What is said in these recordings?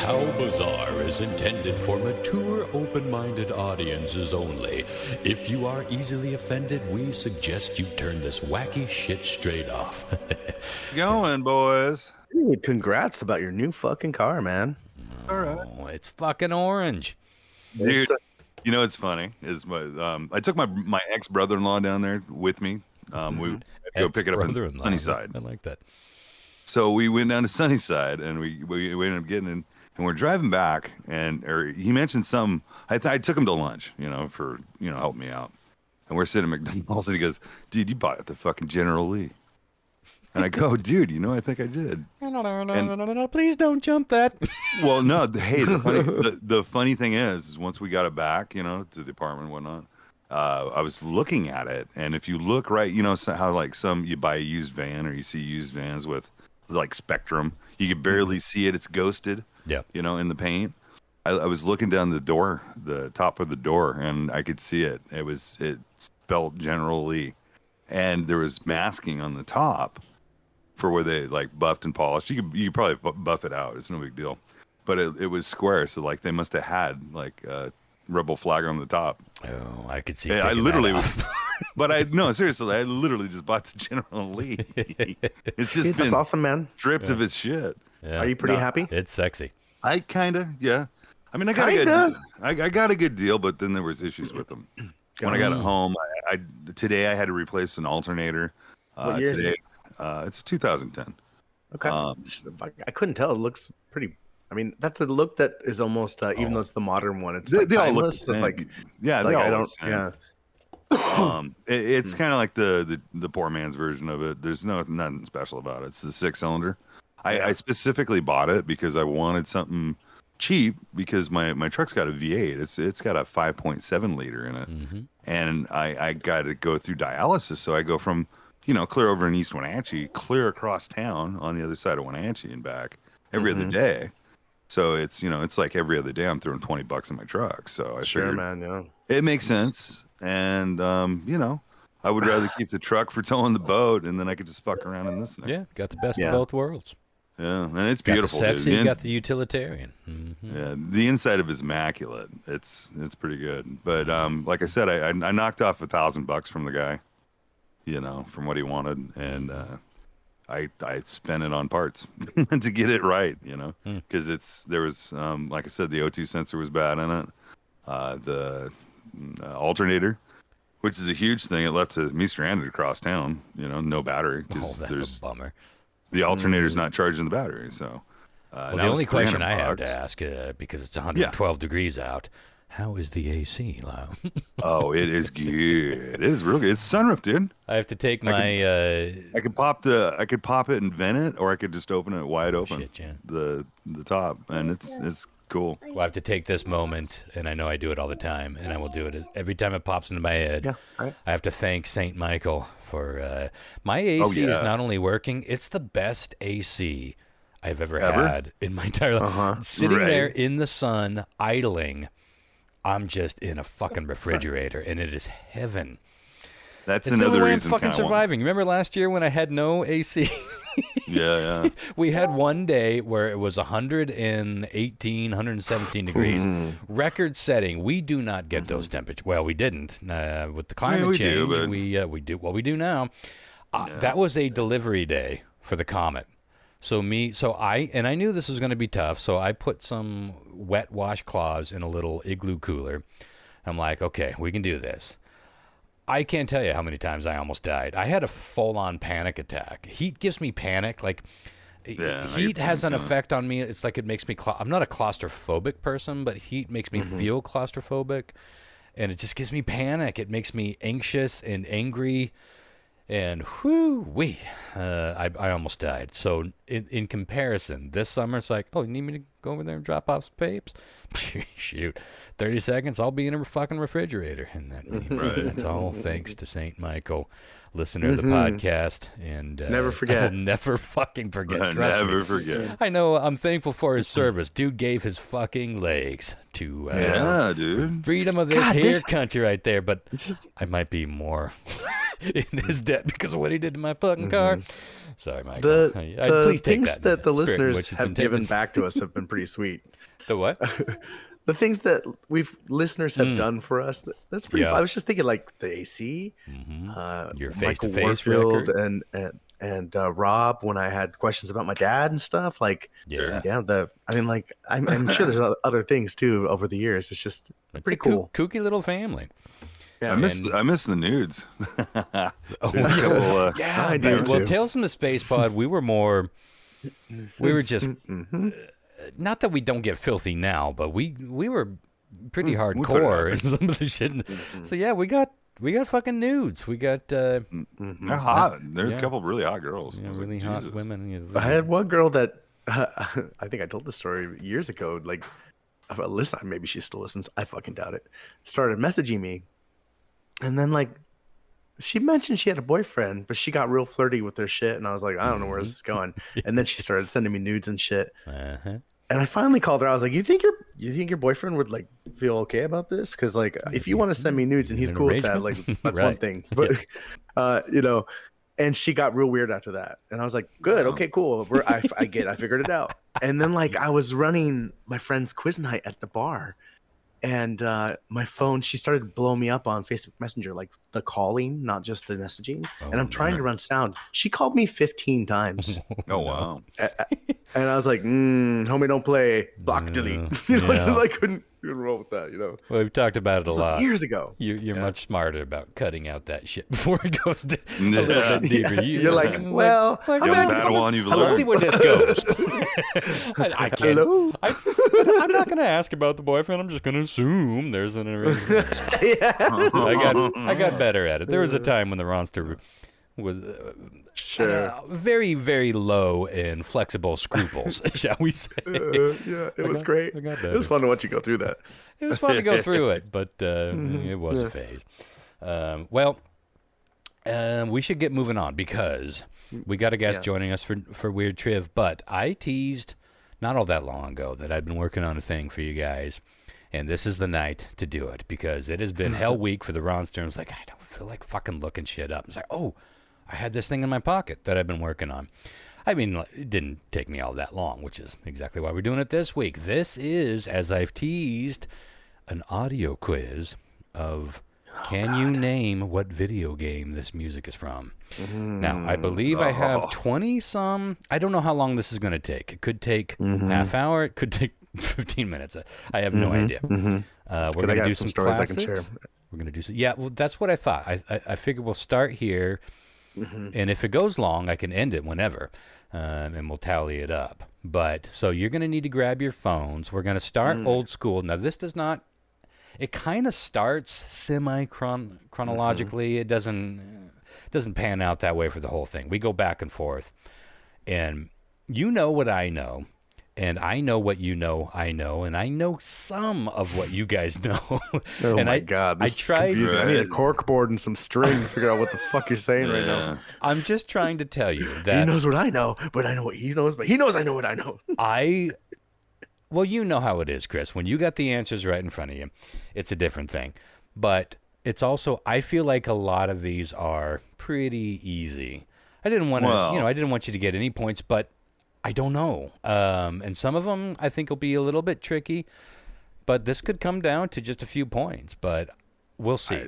How Bizarre is intended for mature, open-minded audiences only. If you are easily offended, we suggest you turn this wacky shit straight off. Going, boys. Dude, congrats about your new fucking car, man. All right. Oh, it's fucking orange. Dude, you know what's funny is I took my ex-brother-in-law down there with me. We had to go pick it up in Sunnyside. I like that. So we went down to Sunnyside, and we ended up getting in, and we're driving back, and he mentioned some. I took him to lunch, for help me out, and we're sitting at McDonald's, and he goes, "Dude, you bought it at the fucking General Lee." And I go, "Dude, I think I did." No, please don't jump that. Well, no. Hey, the funny thing is once we got it back, to the apartment and whatnot, I was looking at it, and if you look right, how like you buy a used van or you see used vans with like Spectrum, you can barely see it. It's ghosted. Yeah. In the paint. I was looking down the top of the door, and I could see it. It spelled General Lee, and there was masking on the top for where they like buffed and polished. You could probably buff it out. It's no big deal, but it was square, so like they must have had like a rebel flag on the top. Oh, I could see. Yeah, I literally was. But no, seriously, I literally just bought the General Lee. It's just that's awesome, man. Stripped of his shit. Yeah. Are you pretty happy? It's sexy. I yeah. I mean, I got a good deal, but then there was issues with them. When I got it home, today I had to replace an alternator. What year is it? It's 2010. Okay. I couldn't tell. It looks pretty. I mean, that's a look that is almost even though it's the modern one. It's like they all look timeless. It's like like I don't. Yeah. It's kind of like the poor man's version of it. There's nothing special about it. It's the 6-cylinder. I specifically bought it because I wanted something cheap because my truck's got a V8. It's got a 5.7 liter in it, and I got to go through dialysis. So I go from clear over in East Wenatchee, clear across town on the other side of Wenatchee and back every other day. So it's it's like every other day I'm throwing $20 in my truck. So I figured, man, yeah, it makes sense. And I would rather keep the truck for towing the boat, and then I could just fuck around in this thing. Yeah, got the best of both worlds. Yeah, and it's Got beautiful. the sexy, dude. you got the utilitarian. Yeah, the inside of it's immaculate. It's pretty good. But like I said, I knocked off $1,000 from the guy, from what he wanted, and I spent it on parts to get it right, because there was like I said, the O2 sensor was bad in it. The alternator, which is a huge thing, it left me stranded across town. No battery. Oh, that's a bummer. The alternator's not charging the battery, so. Well, the only question I have to ask, because it's 112 degrees out, how is the AC, Lyle? Oh, it is good. It is real good. It's sunroof, dude. I have to take my. I could pop it and vent it, or I could just open it wide open. Shit, yeah. The top, and it's cool. Well, I have to take this moment, and I know I do it all the time, and I will do it every time it pops into my head. Yeah, right. I have to thank St. Michael for my AC is not only working; it's the best AC I've ever had in my entire life. Sitting there in the sun, idling. I'm just in a fucking refrigerator, and it is heaven. That's it's another the way reason. I'm fucking surviving. Remember last year when I had no AC? Yeah. We had one day where it was 118, 117 degrees. Record setting. We do not get those temperatures. Well, we didn't. With the climate change, we do what we do now. That was a delivery day for the Comet. I knew this was going to be tough, so I put some wet washcloths in a little igloo cooler. I'm like, okay, we can do this. I can't tell you how many times I almost died. I had a full-on panic attack. Heat gives me panic. Heat has an effect on me. It's like it makes me... I'm not a claustrophobic person, but heat makes me feel claustrophobic, and it just gives me panic. It makes me anxious and angry. And I almost died. So in comparison, this summer it's like, oh, you need me to go over there and drop off some papes? Shoot, 30 seconds, I'll be in a fucking refrigerator. And that's all thanks to St. Michael, listener of the podcast. And never forget. I'll never fucking forget. Never forget. I know. I'm thankful for his service. Dude gave his fucking legs to dude, freedom of this country right there. But I might be more. in his debt because of what he did to my fucking car. Sorry, Michael. The Please take things that the listeners have intended. given back to us have been pretty sweet. The what? The things that listeners have done for us, that's pretty fun. I was just thinking like the AC, Your Michael face-to-face Warfield record. and Rob when I had questions about my dad and stuff. Like, I'm sure there's other things too over the years. It's just pretty cool. Kooky little family. Yeah, I miss the nudes. Yeah, I do. Well, Tales from the Space Pod, we were just not that we don't get filthy now, but we were pretty hardcore in some of the shit. So yeah, we got fucking nudes. We got they're hot. There's a couple of really hot girls. Yeah, really hot women. I had one girl that I think I told the story years ago. Like, listen, maybe she still listens. I fucking doubt it. Started messaging me, and then like she mentioned she had a boyfriend, but she got real flirty with her shit, and I was like, I don't know where this is going. And then she started sending me nudes and shit. And I finally called her. I was like, you think your boyfriend would like feel okay about this? Because like, if you want to send me nudes and he's cool with that, like that's one thing. But and she got real weird after that. And I was like, good, okay, cool. I figured it out. And then like I was running my friend's quiz night at the bar, and my phone, she started blowing me up on Facebook Messenger, like the calling, not just the messaging. And I'm trying to run sound. She called me 15 times. Oh, wow. And I was like, homie, don't play. Block, delete. I couldn't roll with that, Well, we've talked about it a lot. Years ago. You're much smarter about cutting out that shit before it goes a little bit deeper. You're like, well, let's see where this goes. I can't. Hello? I'm not going to ask about the boyfriend. I'm just going to assume there's an arrangement. I got better at it. There was a time when the Ronster was very, very low in flexible scruples, shall we say. It was great. It was fun to watch you go through that. It was fun to go through it, but it was a phase. We should get moving on because we got a guest joining us for Weird Triv, but I teased not all that long ago that I'd been working on a thing for you guys, and this is the night to do it because it has been hell week for the Ronster. I was like, I don't feel like fucking looking shit up. It's like, oh, I had this thing in my pocket that I've been working on. I mean, it didn't take me all that long, which is exactly why we're doing it this week. This is, as I've teased, an audio quiz of can you name what video game this music is from? Now, I believe I have 20-some. I don't know how long this is going to take. It could take half hour. It could take 15 minutes. I have no idea. We're going to do some stories classics. I can share. We're going to do some. Yeah, well, that's what I thought. I figured we'll start here. And if it goes long, I can end it whenever, and we'll tally it up. But so you're going to need to grab your phones. We're going to start old school. Now, this does not. It kind of starts chronologically. It doesn't pan out that way for the whole thing. We go back and forth, and you know what I know. And I know what you know, I know, and I know some of what you guys know. Oh my God! I tried. I need a cork board and some string to figure out what the fuck you're saying right now. I'm just trying to tell you that he knows what I know, but I know what he knows. But he knows I know what I know. Well, you know how it is, Chris. When you got the answers right in front of you, it's a different thing. But it's also, I feel like a lot of these are pretty easy. I didn't want to, I didn't want you to get any points, but I don't know. And some of them I think will be a little bit tricky, but this could come down to just a few points, but we'll see.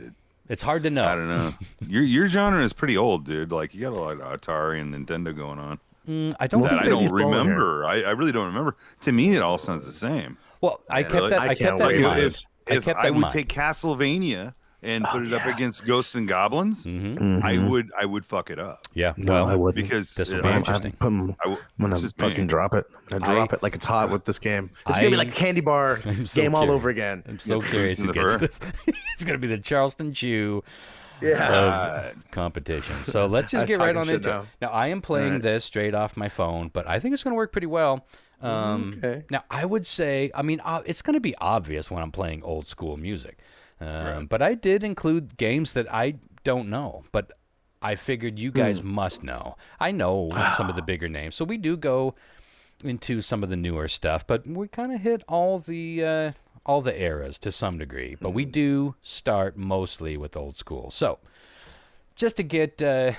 It's hard to know. I don't know. Your genre is pretty old, dude. Like you got a lot of Atari and Nintendo going on. I don't remember. I really don't remember. To me, it all sounds the same. Well, I kept that in mind. I would take Castlevania and put it up against Ghosts and Goblins, I would fuck it up. Yeah, no, I wouldn't. Because this will be interesting. I'm gonna fucking drop it. I drop it like it's hot with this game. It's gonna be like a candy bar game all over again. I'm so curious who gets this. It's gonna be the Charleston Chew of competition. So let's just get right on into it. Now I am playing this straight off my phone, but I think it's gonna work pretty well. Now I would say, I mean, it's gonna be obvious when I'm playing old school music. But I did include games that I don't know, but I figured you guys must know. I know some of the bigger names, so we do go into some of the newer stuff, but we kind of hit all the eras to some degree. But we do start mostly with old school. So just to get the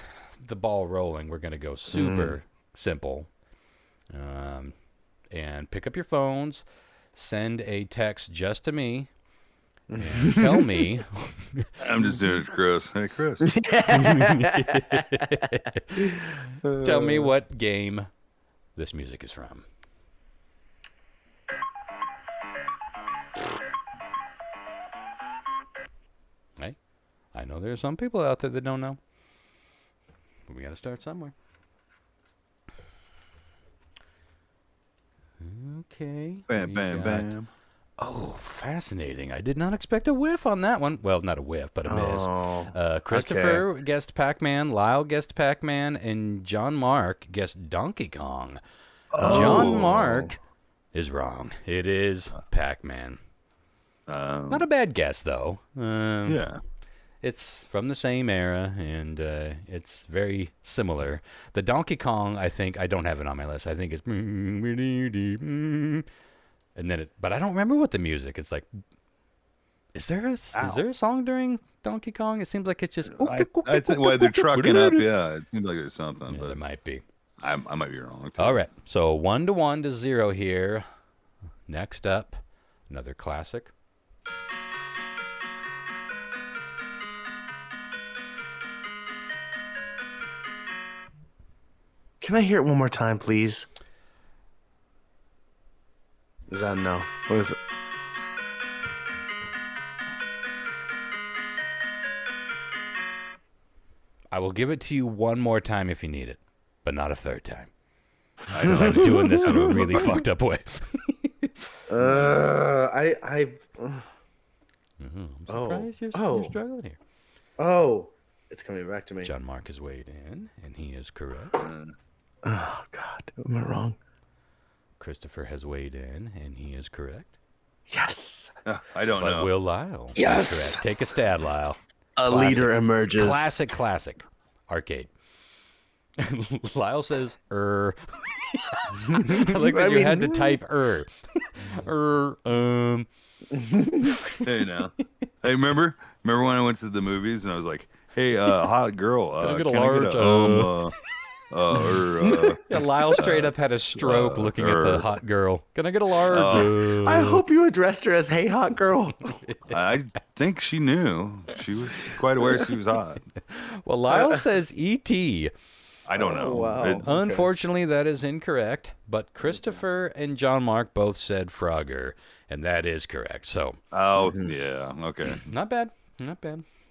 ball rolling, we're going to go super simple. And pick up your phones, send a text just to me, and tell me. I'm just doing it, Chris. Hey, Chris. Tell me what game this music is from. Hey, I know there's some people out there that don't know. But we got to start somewhere. Okay. Bam, bam, bam. Oh, fascinating. I did not expect a whiff on that one. Well, not a whiff, but a miss. Christopher guessed Pac-Man, Lyle guessed Pac-Man, and John Mark guessed Donkey Kong. John Mark is wrong. It is Pac-Man. Not a bad guess, though. Yeah. It's from the same era, and it's very similar. The Donkey Kong, I think, I don't have it on my list. I think it's... And then but I don't remember what the music. It's like, is there a song during Donkey Kong? It seems like it's just. I think while they're trucking up, yeah, it seems like there's something. Yeah, but there might be. I might be wrong. Too. All right, so 1-1 to 0 here. Next up, another classic. Can I hear it one more time, please? Is that no? What is it? I will give it to you one more time if you need it, but not a third time. Because I'm doing this in a really fucked up way. I'm surprised you're struggling here. Oh, it's coming back to me. John Mark has weighed in, and he is correct. Oh, God. Am I wrong? Christopher has weighed in, and he is correct. Yes. I don't know. Will Lyle? Yes. Correct. Take a stab, Lyle. A leader emerges. Classic. Arcade. Lyle says, I like that you had to type Hey, now. Hey, remember when I went to the movies and I was like, hey, hot girl. Can I get a large? Yeah, Lyle straight up had a stroke looking at the hot girl. Can I get a large? I hope you addressed her as, hey, hot girl. I think she knew. She was quite aware she was hot. Well, Lyle says E.T. I don't know. Wow. Unfortunately, that is incorrect. But Christopher and John Mark both said Frogger, and that is correct. So. Oh, yeah. Okay. Not bad.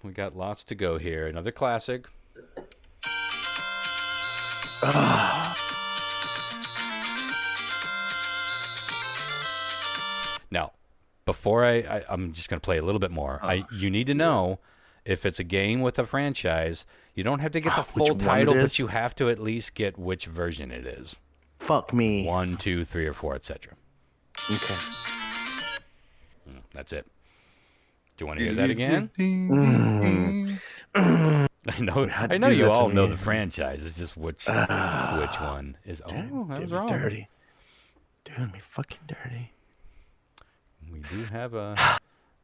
We got lots to go here. Another classic. Now, before I'm just going to play a little bit more. You need to know if it's a game with a franchise. You don't have to get the full title, but you have to at least get which version it is. Fuck me. 1, 2, 3, or 4, etc. Okay. That's it. Do you want to hear that again? I know you all know the franchise. It's just which one is. Oh, that was wrong. Dirty. Doing me fucking dirty. We do have a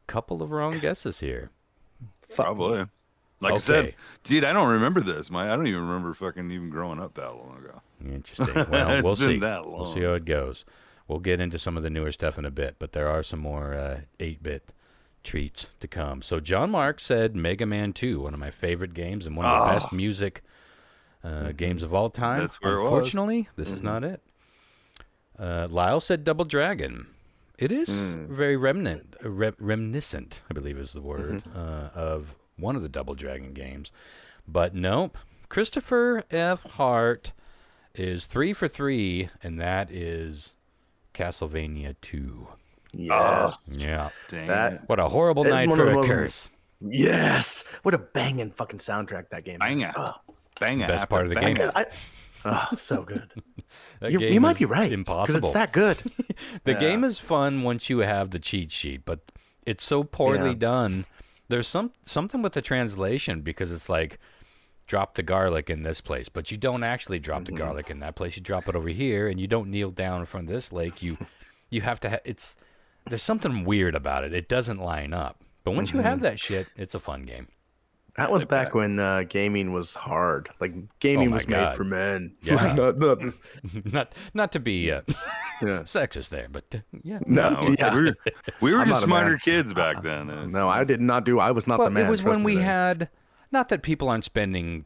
couple of wrong guesses here. Probably. Like I said, dude, I don't remember this. I don't even remember fucking even growing up that long ago. Interesting. Well, we'll see. We'll see how it goes. We'll get into some of the newer stuff in a bit, but there are some more 8-bit treats to come. So John Mark said Mega Man 2, one of my favorite games and one of the best music games of all time. That's where Unfortunately, this is not it. Lyle said Double Dragon. It is very reminiscent, I believe is the word, of one of the Double Dragon games. But nope. Christopher F. Hart is 3 for 3, and that is Castlevania 2. Yes. Yeah. Dang. What a horrible night for a curse. Yes. What a banging fucking soundtrack that game is. Bang. Best part of the game. So good. You might be right. Impossible. It's that good. The game is fun once you have the cheat sheet, but it's so poorly done. There's something with the translation because it's like drop the garlic in this place, but you don't actually drop the garlic in that place. You drop it over here, and you don't kneel down in front of this lake. You have to. There's something weird about it. It doesn't line up. But once you have that shit, it's a fun game. That was back when gaming was hard. Like Oh gaming my was made God. for men. Yeah. Not this. not to be Yeah. sexist there, but yeah. No, yeah. We were I'm just not a smarter man. kids back then. and- No, I did not do. I was not Well, the man. it was trust when me we there. had. Not that people aren't spending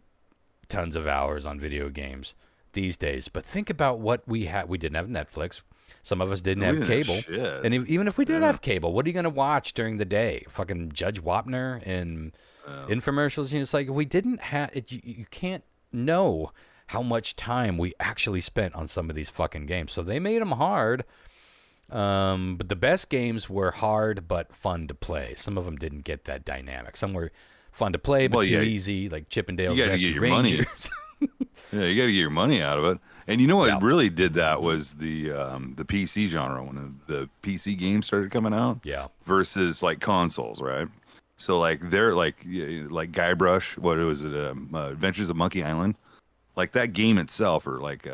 tons of hours on video games these days, but think about what we had. We didn't have Netflix. Some of us didn't We have didn't cable. shit. And even if we did Yeah. have cable, what are you going to watch during the day? Fucking Judge Wapner and infomercials. You know, it's like we didn't have. You can't know how much time we actually spent on some of these fucking games. So they made them hard. But the best games were hard but fun to play. Some of them didn't get that dynamic. Some were fun to play but Well, too yeah. easy, like Chippendales You gotta Rescue get your money. Rangers. Yeah, you got to get your money out of it. And you know what Yeah. really did that was the PC genre when the PC games started coming out Yeah. versus like consoles, right? So like they're like Guybrush, what was it? Adventures of Monkey Island, like that game itself, or like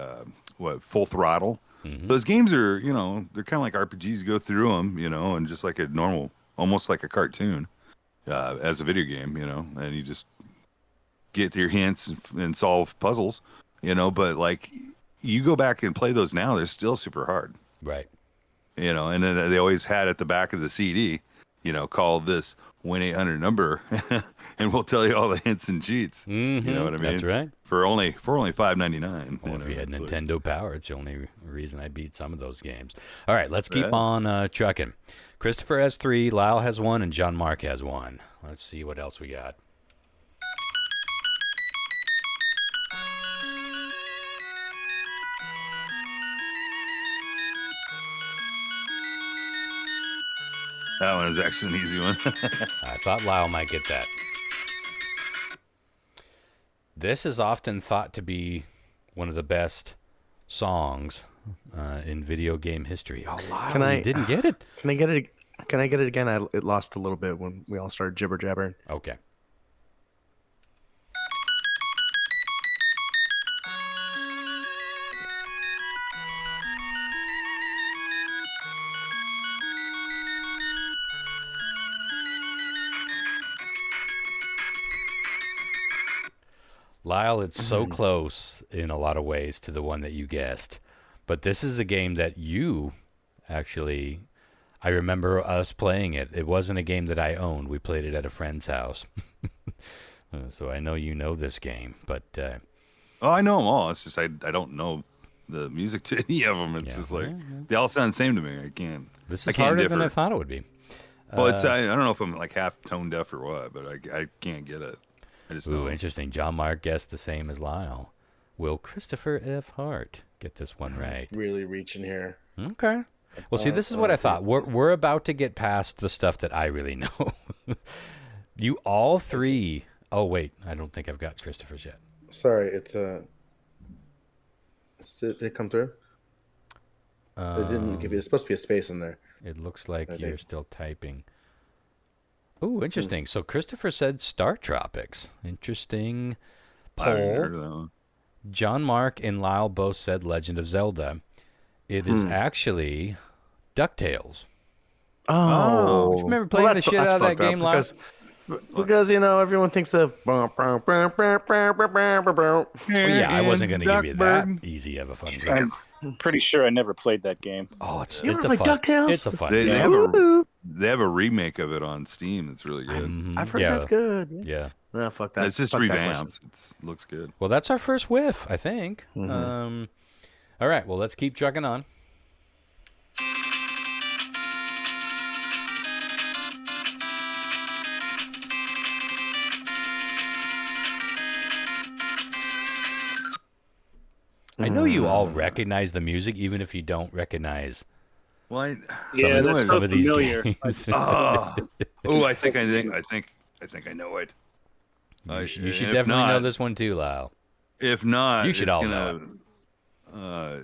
Full Throttle. Mhm. Those games are, you know, they're kind of like RPGs. You go through them, you know, and just like a normal, almost like a cartoon, as a video game, you know, and you just get your hints and solve puzzles, you know. But like, you go back and play those now, they're still super hard, Right. you know. And then they always had at the back of the CD, you know, call this 1-800 number, and we'll tell you all the hints and cheats. Mm-hmm. You know what I mean? That's right. For only $5.99. Well, if you had It's like- Nintendo Power, it's the only reason I beat some of those games. All right, let's keep Yeah. on trucking. Christopher has 3, Lyle has 1, and John Mark has 1. Let's see what else we got. That one is actually an easy one. I thought Lyle might get that. This is often thought to be one of the best songs in video game history. Oh, Lyle, Can I- you didn't get it? Can I get it? Can I get it again? It lost a little bit when we all started jibber jabbering. Okay. Lyle, it's so close in a lot of ways to the one that you guessed. But this is a game that you actually, I remember us playing it. It wasn't a game that I owned. We played it at a friend's house. So I know you know this game, but Oh, I know them all. It's just I don't know the music to any of them. It's Yeah. just like they all sound the same to me. I can't. this I is can't harder than I differ. thought it would be. Well, it's I don't know if I'm like half tone deaf or what, but I can't get it. I just Ooh, don't. interesting. John Mark guessed the same as Lyle. Will Christopher F. Hart get this one right? Really reaching here. Okay. Well, see, this is what I thought. We're about to get past the stuff that I really know. You all three. Oh wait, I don't think I've got Christopher's yet. Sorry, did it come through? It didn't give you. It's supposed to be a space in there. It looks like I you're think. still typing. Oh, interesting. So Christopher said Star Tropics. Interesting I haven't heard poll. of that one. John Mark and Lyle both said Legend of Zelda. It is actually DuckTales. Oh, You remember playing the shit out of that game, Lyle? because you know everyone thinks of. Well, yeah, I wasn't going to give you that easy of a fun game. I'm pretty sure I never played that game. Oh, it's You a ever play fun. DuckTales? It's a fun They game. have a remake of it on Steam. That's really good. Mhm, I've heard yeah, that's good. yeah. No, fuck that. It's just Fuck that revamped. It looks good. Well, that's our first whiff, I think. Mhm. All right. Well, let's keep trucking on. I know you all recognize the music, even if you don't recognize Well, Yeah, of, that's some so of these familiar. games. I think I know it. You should If definitely know not- this one too, Lyle. If not, You should it's all gonna,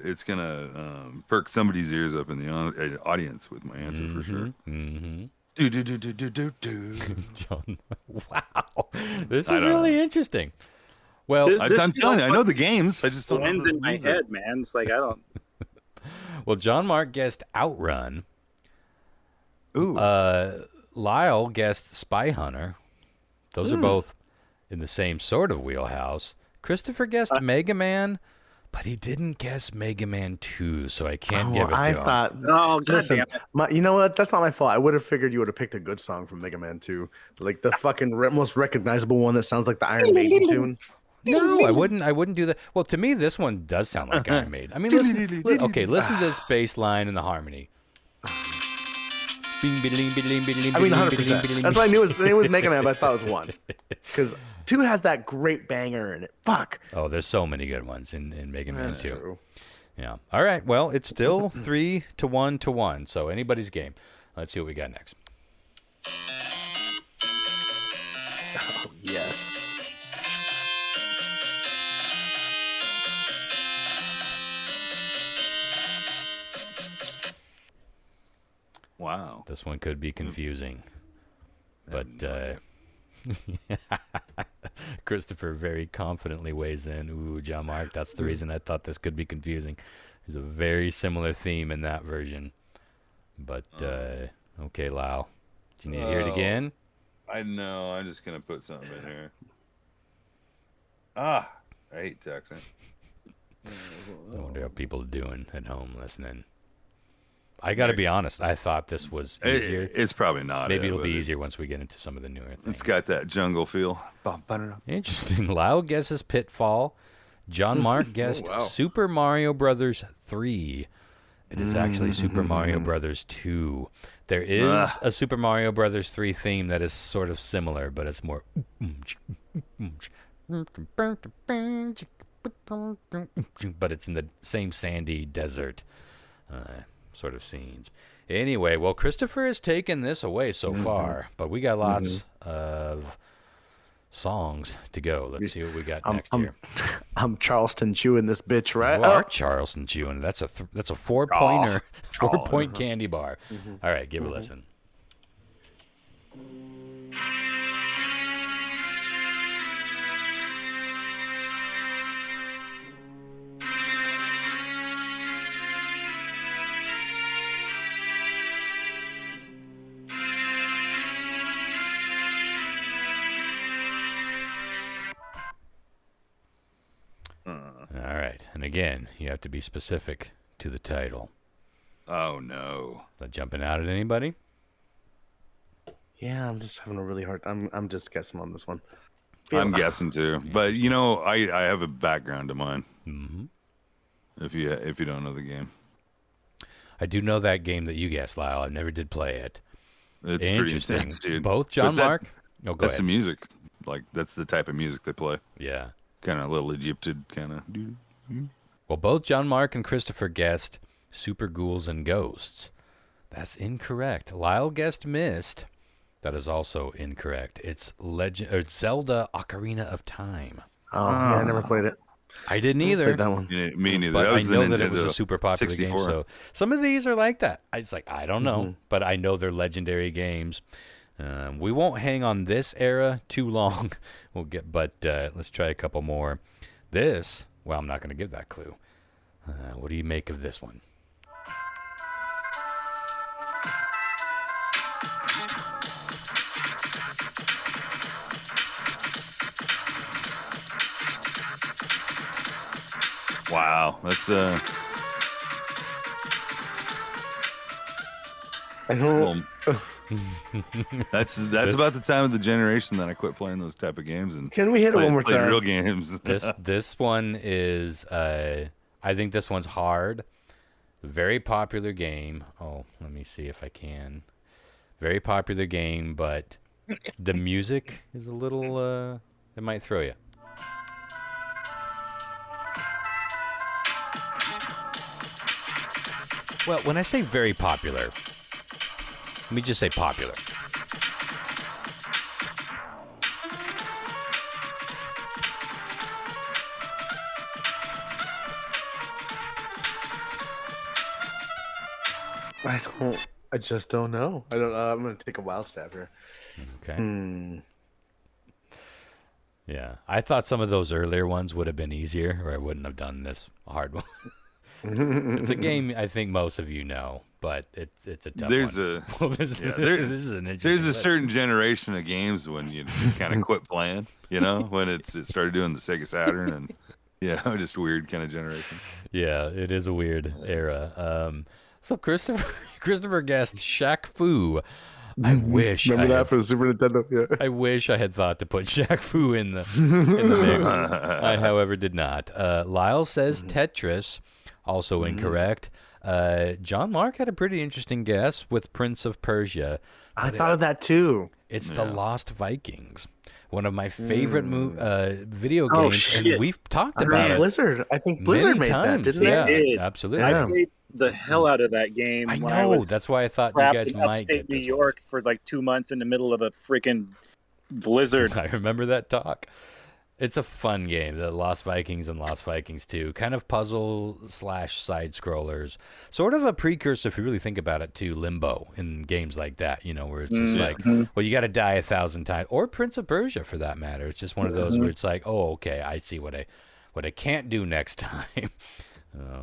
it's gonna perk somebody's ears up in the audience with my answer for sure. Mm-hmm. Do do do do do do do. John, wow, this I is don't really know. interesting. Well, This- I'm telling you, I know the games. I just don't know Blends the in my music. head, man. It's like I don't. well, John Mark guessed Outrun. Ooh, Lyle guessed Spy Hunter. Those are both in the same sort of wheelhouse, Christopher guessed Mega Man, but he didn't guess Mega Man 2, so I can't give it to him. Oh, listen, goddamn it. you know what? That's not my fault. I would have figured you would have picked a good song from Mega Man 2, like the fucking most recognizable one that sounds like the Iron Maiden tune. No, I wouldn't do that. Well, to me, this one does sound like Iron Maiden. I mean, listen to this bass line and the harmony. I mean, 100%. That's why I knew it was Mega Man, but I thought it was 1. Because 2 has that great banger in it. Fuck. Oh, there's so many good ones in Mega Man 2. True. Yeah. All right. Well, it's still 3-1. So anybody's game. Let's see what we got next. Oh, yes. Wow. This one could be confusing. But Christopher very confidently weighs in. Ooh, John Mark, that's the reason I thought this could be confusing. There's a very similar theme in that version. But, okay, Lau. Do you need to hear it again? I know. I'm just going to put something in here. I hate texting. I wonder how people are doing at home listening. I got to be honest. I thought this was easier. It's probably not. Maybe it'll be easier once we get into some of the newer things. It's got that jungle feel. Interesting. Lau guesses Pitfall. John Mark guessed Super Mario Brothers 3. It is actually Super Mario Brothers 2. There is a Super Mario Brothers 3 theme that is sort of similar, but it's more... But it's in the same sandy desert sort of scenes. Anyway, well, Christopher has taken this away so far, but we got lots of songs to go. Let's see what we got next here. I'm Charleston chewing this bitch, right? You are Charleston chewing. That's a 4-pointer, 4-point candy bar. All right, give it a listen. All right. And again, you have to be specific to the title. Oh, no. Is that jumping out at anybody? Yeah, I'm just having a really hard... I'm just guessing on this one. I'm guessing too. But, you know, I have a background to mine. Mm-hmm. If you don't know the game. I do know that game that you guessed, Lyle. I never did play it. It's interesting, pretty intense, dude. Both John Mark... Oh, go that's ahead. The music. Like, that's the type of music they play. Yeah. Kind of a little Egyptian kind of. Well, both John Mark and Christopher guessed Super Ghouls and Ghosts. That's incorrect. Lyle guessed Myst. That is also incorrect. It's Zelda Ocarina of Time. Oh, yeah, I never played it. I didn't either. That one. Yeah, me neither. But I know that it was a super popular 64. game. So some of these are like that. It's like, I don't know, but I know they're legendary games. We won't hang on this era too long. But let's try a couple more. This, well, I'm not going to give that clue. What do you make of this one? Wow, that's I don't. that's about the time of the generation that I quit playing those type of games and Can we hit it one more time? Real games. This one is I think this one's hard. Very popular game. Oh, let me see if I can. Very popular game, but the music is a little it might throw you. Well, when I say very popular, let me just say popular. I just don't know. I don't. I'm gonna take a wild stab here. Okay. Yeah, I thought some of those earlier ones would have been easier, or I wouldn't have done this hard one. It's a game I think most of you know, but it's a tough There's one. a Well, this is an interesting there's a list. certain generation of games when you just kind of quit playing. When it started doing the Sega Saturn and just weird kind of generation. Yeah, it is a weird era. So Christopher guessed Shaq Fu. I wish Remember that for the Super Nintendo? Yeah. I wish I had thought to put Shaq Fu in the mix. I, however, did not. Lyle says Tetris, also incorrect. John Mark had a pretty interesting guess with Prince of Persia. I thought of that too. It's the Lost Vikings, one of my favorite video games, Oh, shit. and we've talked about it Blizzard. I think Blizzard many made times. that, didn't Yeah, they? They did. absolutely. Yeah. I played the hell out of that game. I when I know. was That's why I thought you trapped guys in might upstate get New this York for like 2 months in the middle of a freaking blizzard. one. I remember that talk. It's a fun game, the Lost Vikings and Lost Vikings 2. Kind of puzzle / side scrollers. Sort of a precursor, if you really think about it, to Limbo in games like that, where it's just like, well, you got to die 1,000 times. Or Prince of Persia, for that matter. It's just one of those where it's like, oh, okay, I see what I can't do next time.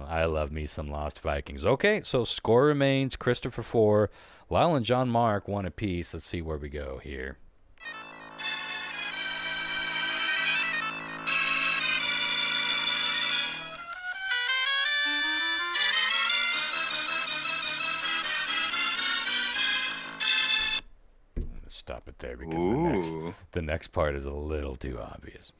I love me some Lost Vikings. Okay, so score remains Christopher 4, Lyle and John Mark 1 apiece. Let's see where we go here. I'm gonna stop it there because Ooh. the next part is a little too obvious.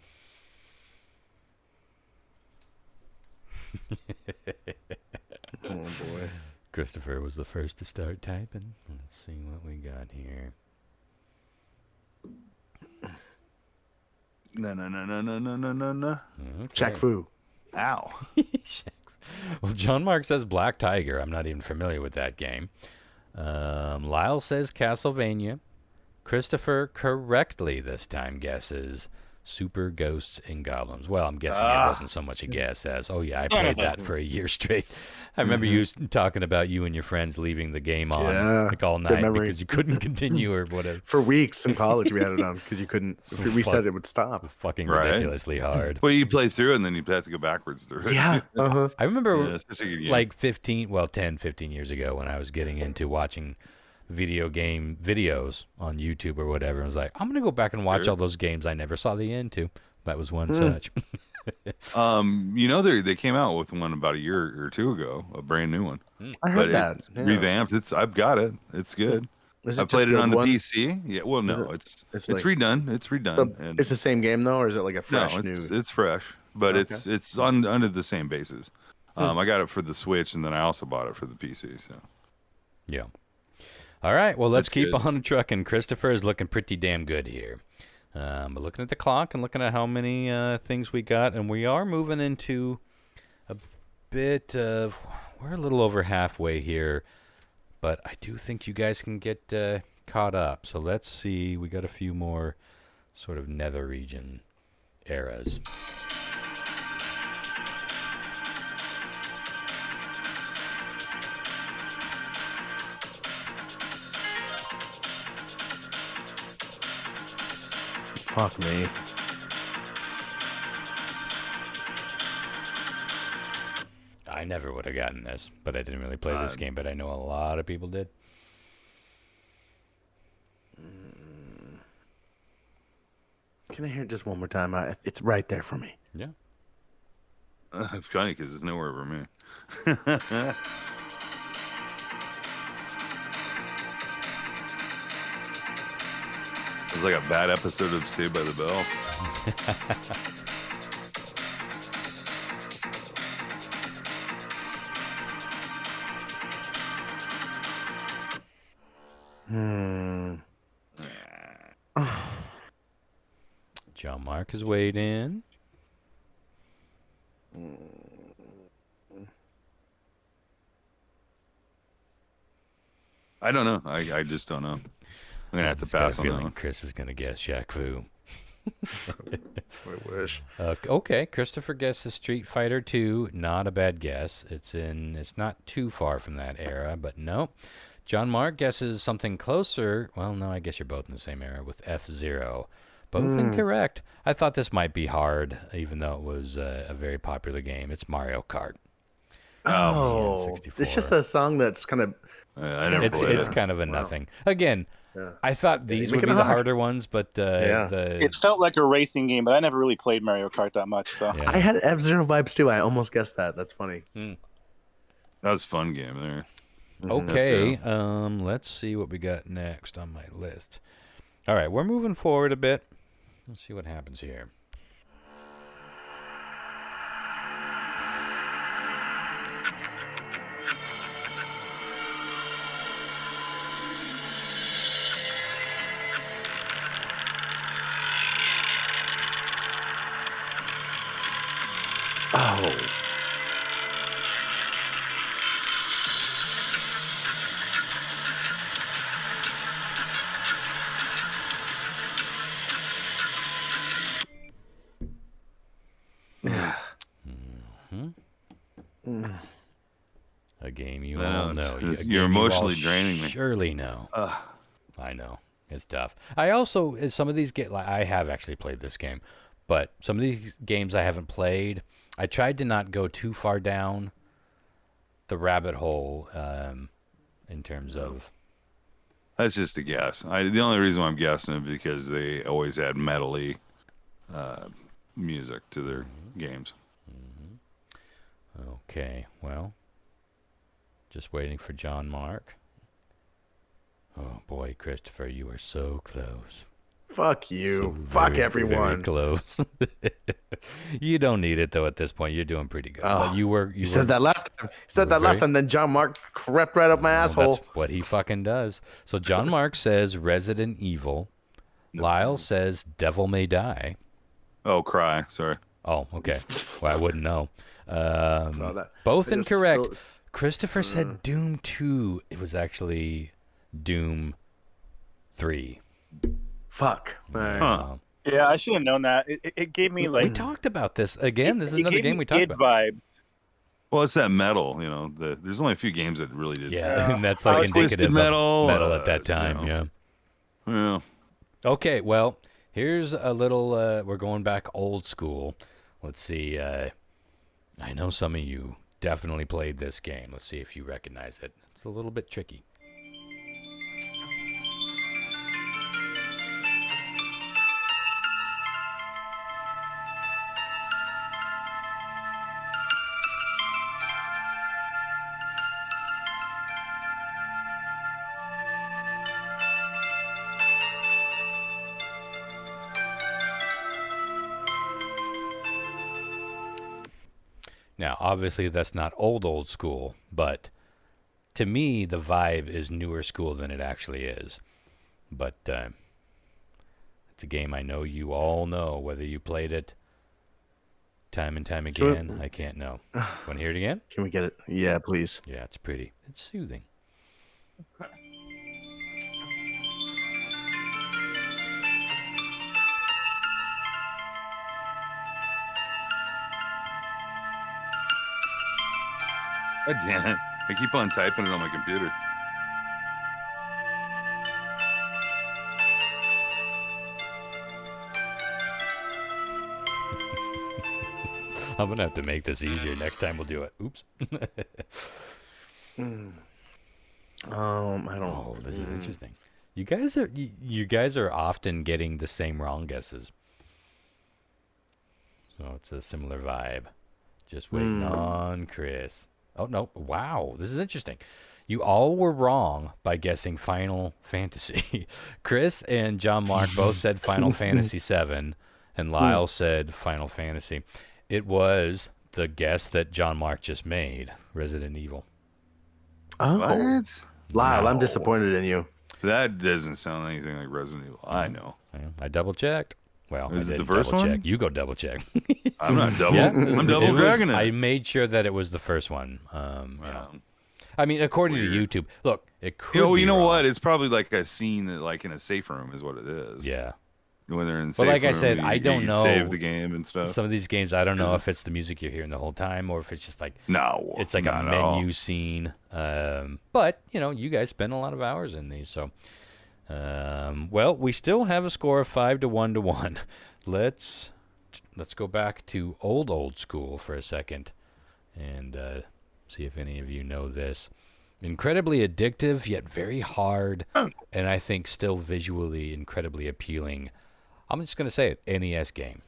Oh boy. Christopher was the first to start typing. Let's see what we got here. No. Okay. Shaq Fu. Ow. Well, John Mark says Black Tiger. I'm not even familiar with that game. Lyle says Castlevania. Christopher correctly this time guesses Super Ghosts and Goblins. Well, I'm guessing it wasn't so much a guess as, oh yeah, I played that for a year straight. I remember you talking about you and your friends leaving the game on like all night memory. because you couldn't continue or whatever. For weeks in college, we had it on because you couldn't. We fuck. said it would stop. Fucking Right. ridiculously hard. Well, you play through it and then you have to go backwards through it. Yeah. Uh-huh. I remember Yeah, it's such a good game. like 10, 15 years ago when I was getting into watching video game videos on YouTube or whatever. I was like, I'm going to go back and watch Sure. all those games I never saw the end to. That was one such. They came out with one about a year or two ago, a brand new one. I heard that. It's Yeah. revamped. I've got it. It's good. Is I just played it the on the one- PC. Yeah, well, no, it's it's like- redone. It's redone. So it's the same game though, or is it like a fresh no, new? it's fresh, but Okay. it's under the same basis. I got it for the Switch, and then I also bought it for the PC. So Yeah. All right. Well, let's That's keep good. on trucking. Christopher is looking pretty damn good here. But looking at the clock and looking at how many things we got, and we are moving into a bit of, we're a little over halfway here, but I do think you guys can get caught up. So let's see. We got a few more sort of nether region eras. Fuck me. I never would have gotten this, but I didn't really play this game, but I know a lot of people did. Can I hear it just one more time? It's right there for me. Yeah. it's funny because it's nowhere for me. It's like a bad episode of Saved by the Bell. Hmm. John Mark has weighed in. I don't know. I just don't know. I'm gonna have to Just got a pass on that feeling one. Chris is going to guess Shaq Fu. I wish. Okay, Christopher guesses Street Fighter 2. Not a bad guess. It's not too far from that era, but no. John Mark guesses something closer. Well, no, I guess you're both in the same era with F-Zero. Both incorrect. I thought this might be hard, even though it was a very popular game. It's Mario Kart. Oh, 64. it's just a song that's kind of I never It's played it. kind of a nothing. Again, Yeah. I thought these would make be it the hard. harder ones, but It felt like a racing game, but I never really played Mario Kart that much. So yeah. I had F-Zero vibes too. I almost guessed that. That's funny. That was a fun game there. Okay, let's see what we got next on my list. All right, we're moving forward a bit. Let's see what happens here. Oh. A game you I know, all it's- know. it's- A you're game you all emotionally draining me. Surely know. Ugh. I know. It's tough. I also, some of these I have actually played this game, but some of these games I haven't played, I tried to not go too far down the rabbit hole in terms of. That's just a guess. The only reason why I'm guessing is because they always add metally music to their games. Okay, well, just waiting for John Mark. Oh boy, Christopher, you are so close. Fuck you. So Fuck very, everyone. Very close. You don't need it though. At this point, you're doing pretty good. Oh, But you were. You said that last time. You said were that last very- time. Then John Mark crept right up my Well, asshole. that's what he fucking does. So John Mark says Resident Evil. Lyle says Devil May Die. Oh, Cry. Sorry. Oh, okay. Well, I wouldn't know. Saw that. Both I just incorrect. feel- Christopher said Doom 2. It was actually Doom 3. Fuck. Alright. Huh. yeah, I should have known that. It gave me We like talked about this again. This is it another gave game me we talked id about. vibes. Well, it's that metal. There's only a few games that really did. Yeah, and that's like Twisted indicative Metal, of metal at that time. you know. Yeah. Yeah. Okay, well, here's a little. We're going back old school. Let's see. I know some of you definitely played this game. Let's see if you recognize it. It's a little bit tricky. Now, obviously, that's not old school, but to me, the vibe is newer school than it actually is. But it's a game I know you all know, whether you played it time and time again. I can't know. Want to hear it again? Can we get it? Yeah, please. Yeah, it's pretty. It's soothing. God damn it. I keep on typing it on my computer. I'm going to have to make this easier. Next time we'll do it. Oops. I don't. Oh, this is interesting. You guys are often getting the same wrong guesses. So it's a similar vibe. Just waiting on Chris. Oh no. Wow, this is interesting. You all were wrong by guessing Final Fantasy. Chris and John Mark both said Final Fantasy 7 and Lyle said Final Fantasy. It was the guess that John Mark just made, Resident Evil. Oh, What? Lyle, I'm No. disappointed in you. That doesn't sound anything like Resident Evil. I know. Yeah, I double checked. Well, Is I it the didn't first double one? check. You go double check. I'm not double. Yeah, I'm double dragging I it. made sure that it was the first one. Yeah. I mean, according to Weird. YouTube, look, it could. Oh, be you know wrong. what? It's probably like a scene that, like in a safe room, is what it is. Yeah. When they're in. Well, safe like I room, said, I don't you know. Save the game and stuff. Some of these games, I don't know if it's the music you're hearing the whole time or if it's just like No, it's like a not at all. menu scene. But you guys spend a lot of hours in these, so. Well, we still have a score of 5-1 to 1. Let's go back to old school for a second and see if any of you know this. Incredibly addictive, yet very hard, and I think still visually incredibly appealing. I'm just going to say it, NES game.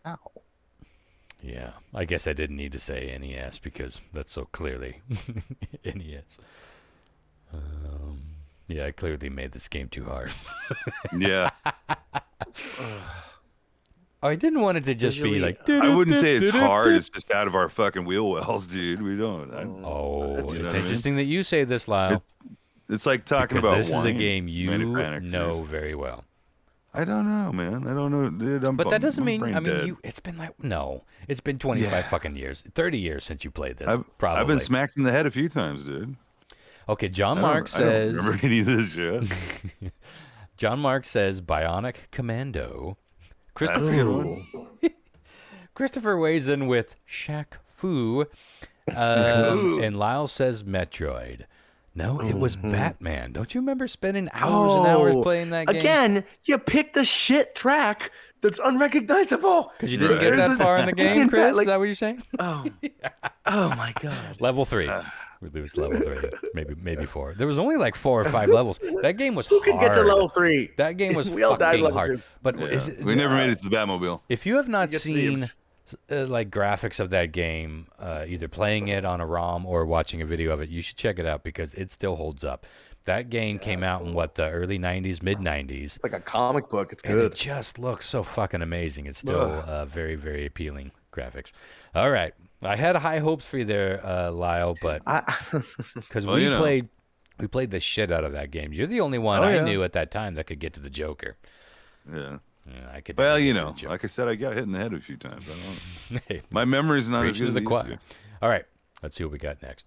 Ow. Yeah, I guess I didn't need to say NES because that's so clearly NES. Yeah, I clearly made this game too hard. Yeah. I didn't want it to just be like. I wouldn't say it's hard. It's just out of our fucking wheel wells, dude. We don't. It's interesting that you say this, Lyle. It's like talking because about this wine is a game you manufacturers. know very well. I don't know, man. I don't know, dude. But that doesn't mean. brain I mean, dead. it's been like it's been 25 fucking years, 30 years since you played this. Probably. I've been smacked in the head a few times, dude. Okay, John Mark says. I don't remember any of this shit. John Mark says Bionic Commando. Christopher weighs in with Shaq Fu. And Lyle says Metroid. No, it was Batman. Don't you remember spending hours and hours playing that game? Again, you picked the shit track that's unrecognizable. Because you didn't get that far in the game, Chris? Is that what you're saying? Oh my God. Level 3. We lose level 3. Maybe 4. There was only like 4 or 5 levels. That game was hard. Who could get to level 3? That game was We all died fucking level hard. 2. But we never made it to the Batmobile. if you have not seen like graphics of that game, either playing it on a ROM or watching a video of it, you should check it out because it still holds up. That game came out in the early 90s, mid 90s. It's like a comic book. It's And good. it just looks so fucking amazing. It's still very, very appealing graphics. All right. I had high hopes for you there, Lyle, but because we played the shit out of that game. You're the only one I knew at that time that could get to the Joker. Yeah. Yeah, I could. Well, like I said, I got hit in the head a few times. I don't know. Hey, My memory's not as preaching good to as the it used to choir. be. All right. Let's see what we got next.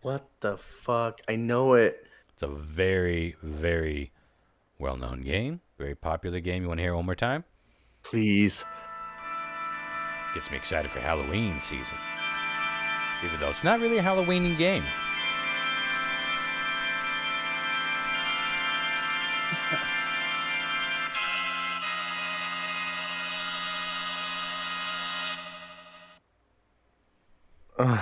What the fuck? I know it. It's a very, very well-known game. Very popular game. You want to hear it one more time? Please. Gets me excited for Halloween season. Even though it's not really a Halloween game. I'm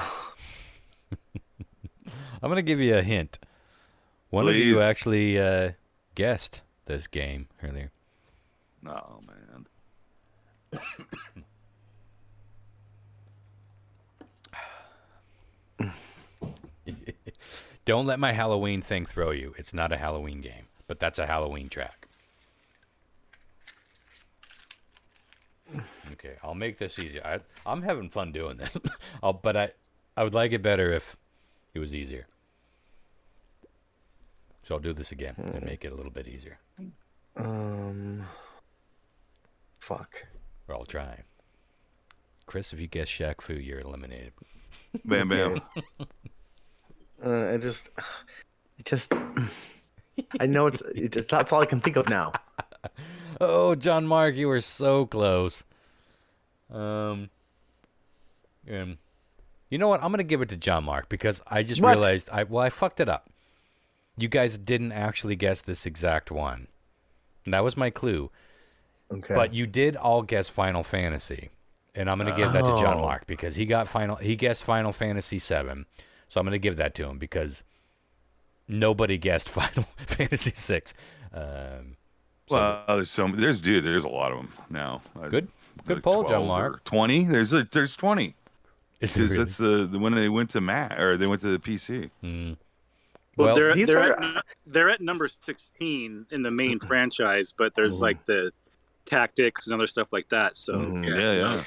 going to give you a hint. One of you Please. actually guessed this game earlier. Oh, man. Don't let my Halloween thing throw you. It's not a Halloween game, but that's a Halloween track. Okay, I'll make this easier. I'm having fun doing this, but I would like it better if it was easier. So I'll do this again and make it a little bit easier. Fuck. Or I'll try. Chris, if you guess Shaq Fu, you're eliminated. Bam, bam. I just, I know that's all I can think of now. Oh, John Mark, you were so close. You know what? I'm gonna give it to John Mark because I just realized I fucked it up. You guys didn't actually guess this exact one. And that was my clue. Okay. But you did all guess Final Fantasy. And I'm going to give that to John Mark because he guessed Final Fantasy 7. So I'm going to give that to him because nobody guessed Final Fantasy 6. Well, there's a lot of them now. Good poll, John 12 Mark. or 20. There's 20. Is it Because really? that's the when they went to they went to the PC. Well, Well, they're at number 16 in the main franchise, but there's like the tactics and other stuff like that. So Yeah.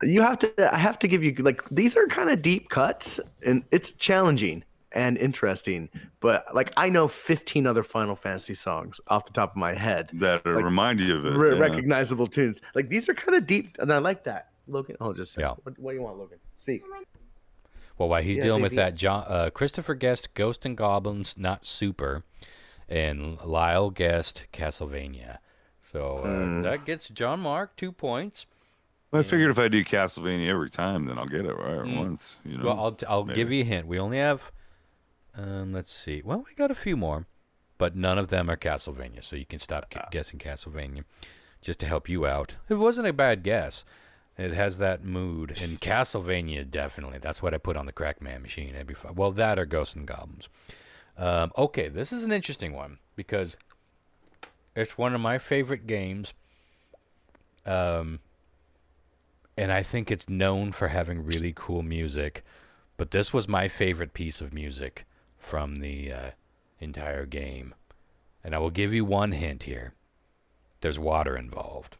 I have to give you, like, these are kind of deep cuts and it's challenging. and interesting. But like I know 15 other Final Fantasy songs off the top of my head that like, remind you of it. Recognizable tunes. Like these are kind of deep, and I like that. Logan, hold just a second. Yeah. What do you want, Logan? Speak. Well, while he's dealing with that, Christopher guessed Ghost and Goblins, not Super, and Lyle guessed Castlevania. So that gets John Mark 2 points. Well, I figured if I do Castlevania every time, then I'll get it right once. You know. Well, I'll give you a hint. We only have, let's see. Well, we got a few more, but none of them are Castlevania, so you can stop guessing Castlevania, just to help you out. It wasn't a bad guess. It has that mood, and Castlevania definitely. That's what I put on the Crackman machine. It'd be fun. Well, that or Ghosts and Goblins. Okay, this is an interesting one because it's one of my favorite games. And I think it's known for having really cool music, but this was my favorite piece of music from the entire game. And I will give you one hint here. There's water involved.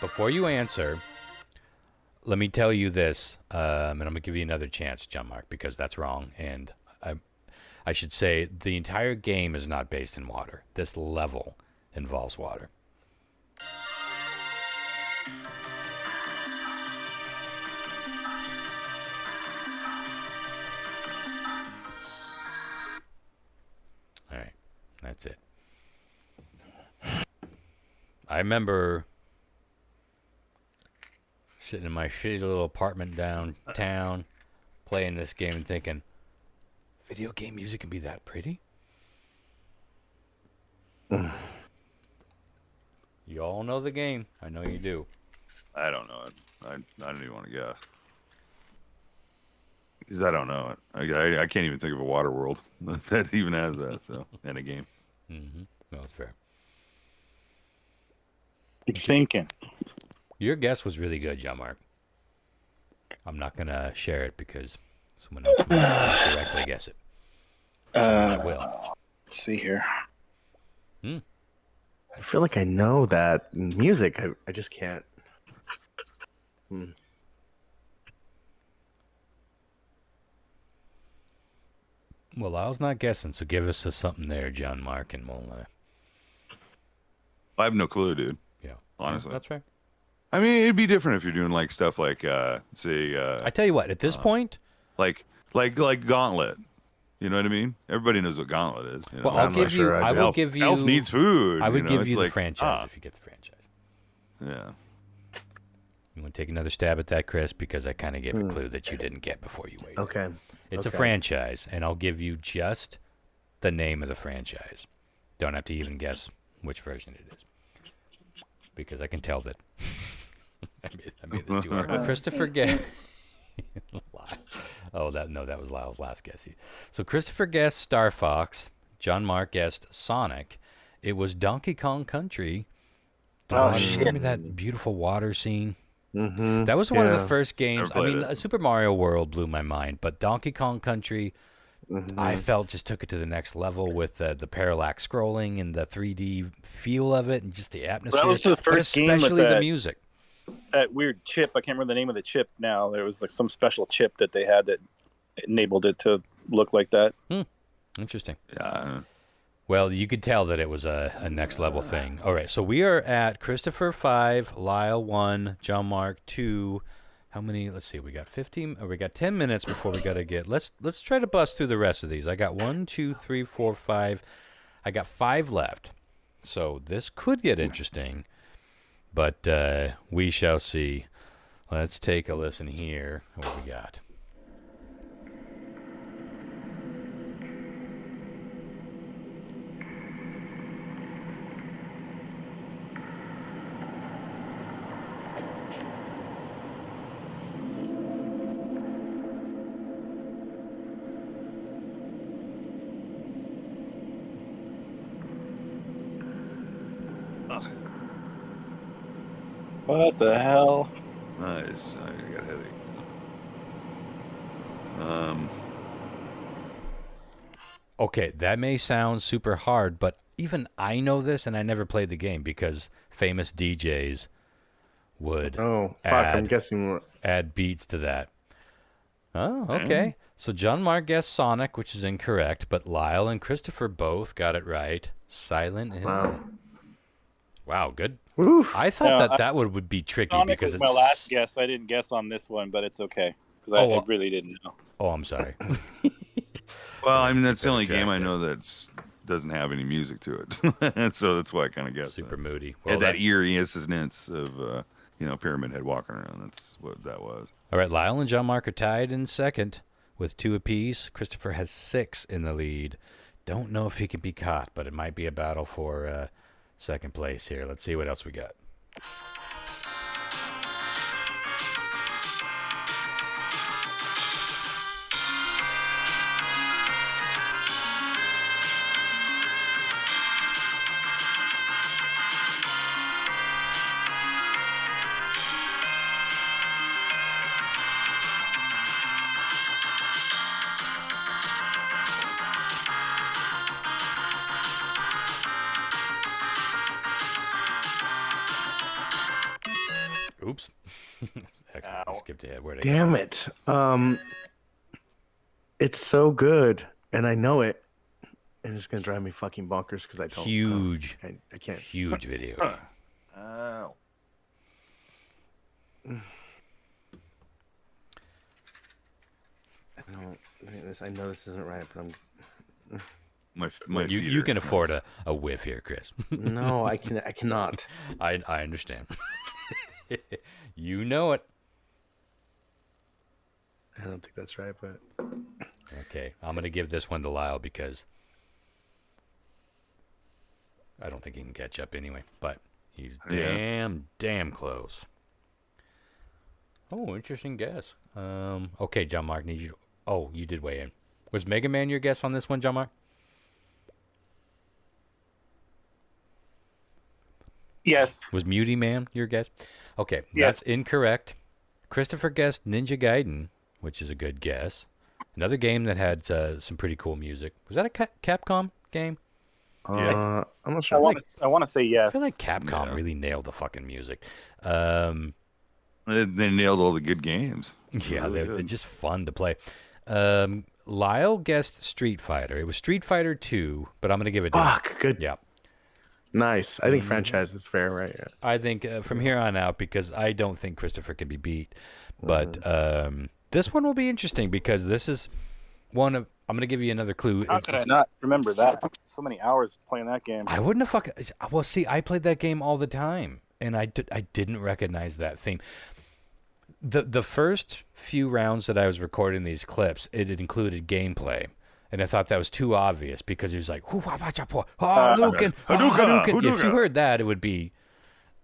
Before you answer, let me tell you this, and I'm going to give you another chance, John Mark, because that's wrong. And I should say the entire game is not based in water. This level involves water. All right, that's it. I remember sitting in my shitty little apartment downtown, playing this game and thinking, video game music can be that pretty? You all know the game. I know you do. I don't know it. I don't even want to guess. Because I don't know it. I can't even think of a water world that even has that, so, in a game. Mm-hmm. No, it's fair. I'm thinking. Your guess was really good, John Mark. I'm not going to share it because someone else might correctly guess it. I will. Let's see here. I feel like I know that music. I just can't. Well, Lyle's not guessing, so give us something there, John Mark, and we'll... I have no clue, dude. Yeah. Honestly. That's fair. I mean, it'd be different if you're doing like stuff like, say, I tell you what, at this point, like Gauntlet. You know what I mean? Everybody knows what Gauntlet is. You know? well, I'll give you. I will give you. Elf needs food. I would give it's you the like, franchise if you get the franchise. Yeah. You want to take another stab at that, Chris? Because I kind of gave a clue that you didn't get before you waited. Okay. It's a franchise, and I'll give you just the name of the franchise. Don't have to even guess which version it is, because I can tell that. I made this too hard. Christopher guessed. That was Lyle's last guess. So Christopher guessed Star Fox. John Mark guessed Sonic. It was Donkey Kong Country. Shit! Remember that beautiful water scene? Mm-hmm. That was one of the first games. Never played it. Super Mario World blew my mind, but Donkey Kong Country, I felt just took it to the next level with the parallax scrolling and the 3D feel of it and just the atmosphere. That was the first game with especially the that- music. That weird chip. I can't remember the name of the chip now. There was like some special chip that they had that enabled it to look like that. Interesting. Yeah. Well, you could tell that it was a next level thing. All right, so we are at Christopher 5, Lyle 1, John Mark 2. How many? Let's see. We got 15. We got 10 minutes before we got to get. Let's try to bust through the rest of these. I got 1, 2, 3, 4, 5. I got 5 left. So this could get interesting, but we shall see. Let's take a listen here. What we got? What the hell? Nice. I got a headache. Okay, that may sound super hard, but even I know this, and I never played the game because famous DJs would Oh, fuck. I'm add, guessing. add beats to that. Oh, okay. So John Mark guessed Sonic, which is incorrect, but Lyle and Christopher both got it right. Silent Hill. Wow. Wow, good. Oof. I thought No, that would be tricky Sonic because was it's my last guess. I didn't guess on this one, but it's okay because I really didn't know. Oh, I'm sorry. Well, I mean, that's the only Better game I track know that doesn't have any music to it, and so that's why I kind of guessed. Super moody. Yeah, Well, that eerie assonance of Pyramid Head walking around. That's what that was. All right, Lyle and John Mark are tied in second with 2 apiece. Christopher has 6 in the lead. Don't know if he can be caught, but it might be a battle for second place here. Let's see what else we got. Oops. Excellent. I skipped ahead. Where'd I go? Damn it. It's so good, and I know it, and it's gonna drive me fucking bonkers because I don't. Huge. I can't. Huge video game. Oh. I know this isn't right, but I'm. My You theater. can afford a whiff here, Chris. No, I cannot. I understand. You know it. I don't think that's right, but Okay, I'm going to give this one to Lyle because I don't think he can catch up anyway, but he's damn close. Oh, interesting guess. Okay, John Mark, need you to... Oh, you did weigh in. Was Mega Man your guess on this one, John Mark? Yes. Was Muty Man your guess? Okay, that's incorrect. Christopher guessed Ninja Gaiden, which is a good guess. Another game that had some pretty cool music. Was that a Capcom game? I'm not I sure. want to say yes. I feel like Capcom really nailed the fucking music. They nailed all the good games. Yeah, Really they're good. just fun to play. Lyle guessed Street Fighter. It was Street Fighter 2, but I'm going to give it to him. Fuck, good. Yeah. Nice. I think franchise is fair, right? Yeah. I think from here on out, because I don't think Christopher can be beat. But this one will be interesting because this is one of... I'm going to give you another clue. How could I not remember that? So many hours playing that game. I wouldn't have fucking... Well, see, I played that game all the time, and I didn't recognize that theme. The first few rounds that I was recording these clips, it included gameplay. And I thought that was too obvious because he was like, Hadouken, Hadouken. If you heard that, it would be...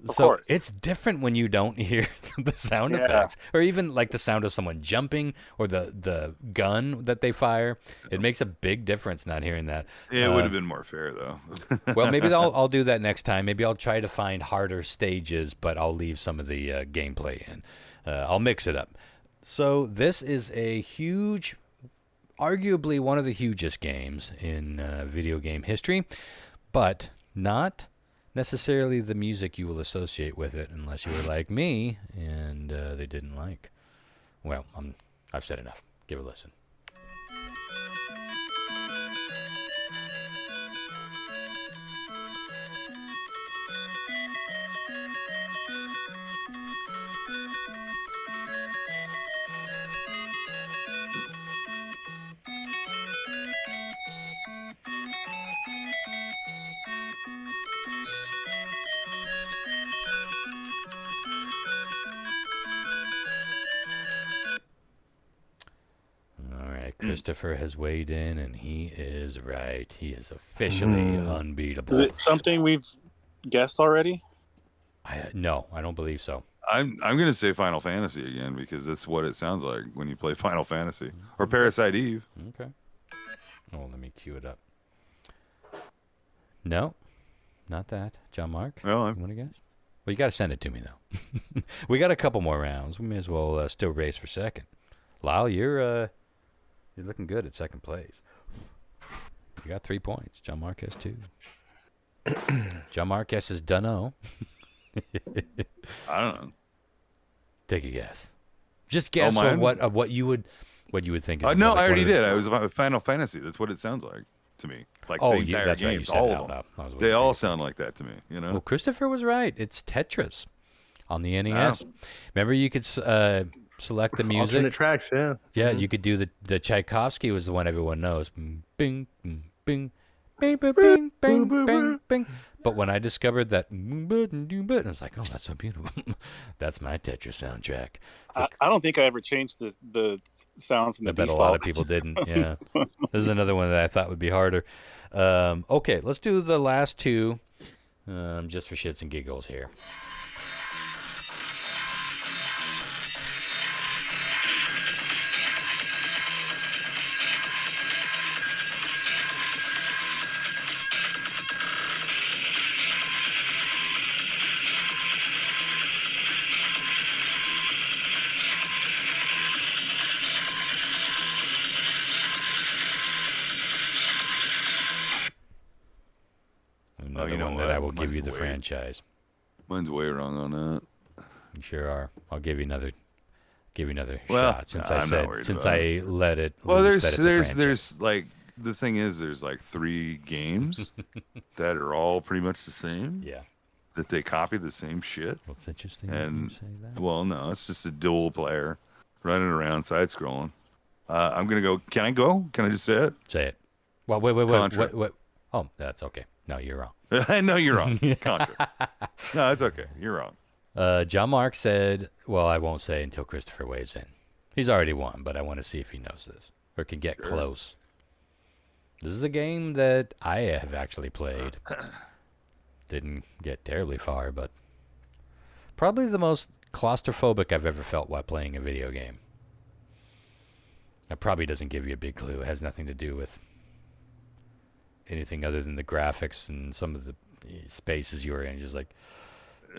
Of So course. it's different when you don't hear the sound effects, or even like the sound of someone jumping or the gun that they fire. It makes a big difference not hearing that. Yeah, it would have been more fair though. Well, maybe I'll do that next time. Maybe I'll try to find harder stages, but I'll leave some of the gameplay in. I'll mix it up. So this is a huge, arguably one of the hugest games in video game history, but not necessarily the music you will associate with it unless you were like me and they didn't like. Well, I've said enough. Give it a listen. Christopher has weighed in, and he is right. He is officially unbeatable. Is it something we've guessed already? No, I don't believe so. I'm gonna say Final Fantasy again because that's what it sounds like when you play Final Fantasy or Parasite Eve. Okay. Oh, let me cue it up. No, not that. John Mark? Well, You want to guess? Well, you got to send it to me, though. We got a couple more rounds. We may as well still race for second. Lyle, you're You're looking good at second place. You got 3 points. John Marquez 2. John Marquez is dunno. I don't know. Take a guess. Just guess what you would think. Is no, I already did. I was about Final Fantasy. That's what it sounds like to me. Like the entire that's right. You games, said all it of out them. loud. They all sound like that to me. You know. Well, Christopher was right. It's Tetris on the NES. Remember, you could select the music. Alternate tracks, yeah. Yeah, you could do the Tchaikovsky was the one everyone knows. Bing, bing, bing, bing, bing, bing, bing, bing, bing. But when I discovered that, I was like, oh, that's so beautiful. That's my Tetris soundtrack. I don't think I ever changed the sound from the default. I bet a lot of people didn't. Yeah. This is another one that I thought would be harder. Okay, let's do the last two, just for shits and giggles here. Another one that I will give you the franchise. Mine's way wrong on that. You sure are. I'll give you another shot since I let it. Well, there's like the thing is there's like 3 games that are all pretty much the same. Yeah. That they copy the same shit. What's interesting? And say that? Well, no, it's just a dual player running around side scrolling. I'm gonna go. Can I go? Can I just say it? Say it. Well, wait. Oh, that's okay. No, you're wrong. I know you're wrong. Contra. No, it's okay. You're wrong. John Mark said, well, I won't say until Christopher weighs in. He's already won, but I want to see if he knows this or can get close. This is a game that I have actually played. Didn't get terribly far, but probably the most claustrophobic I've ever felt while playing a video game. That probably doesn't give you a big clue. It has nothing to do with anything other than the graphics and some of the spaces you were in. Just like,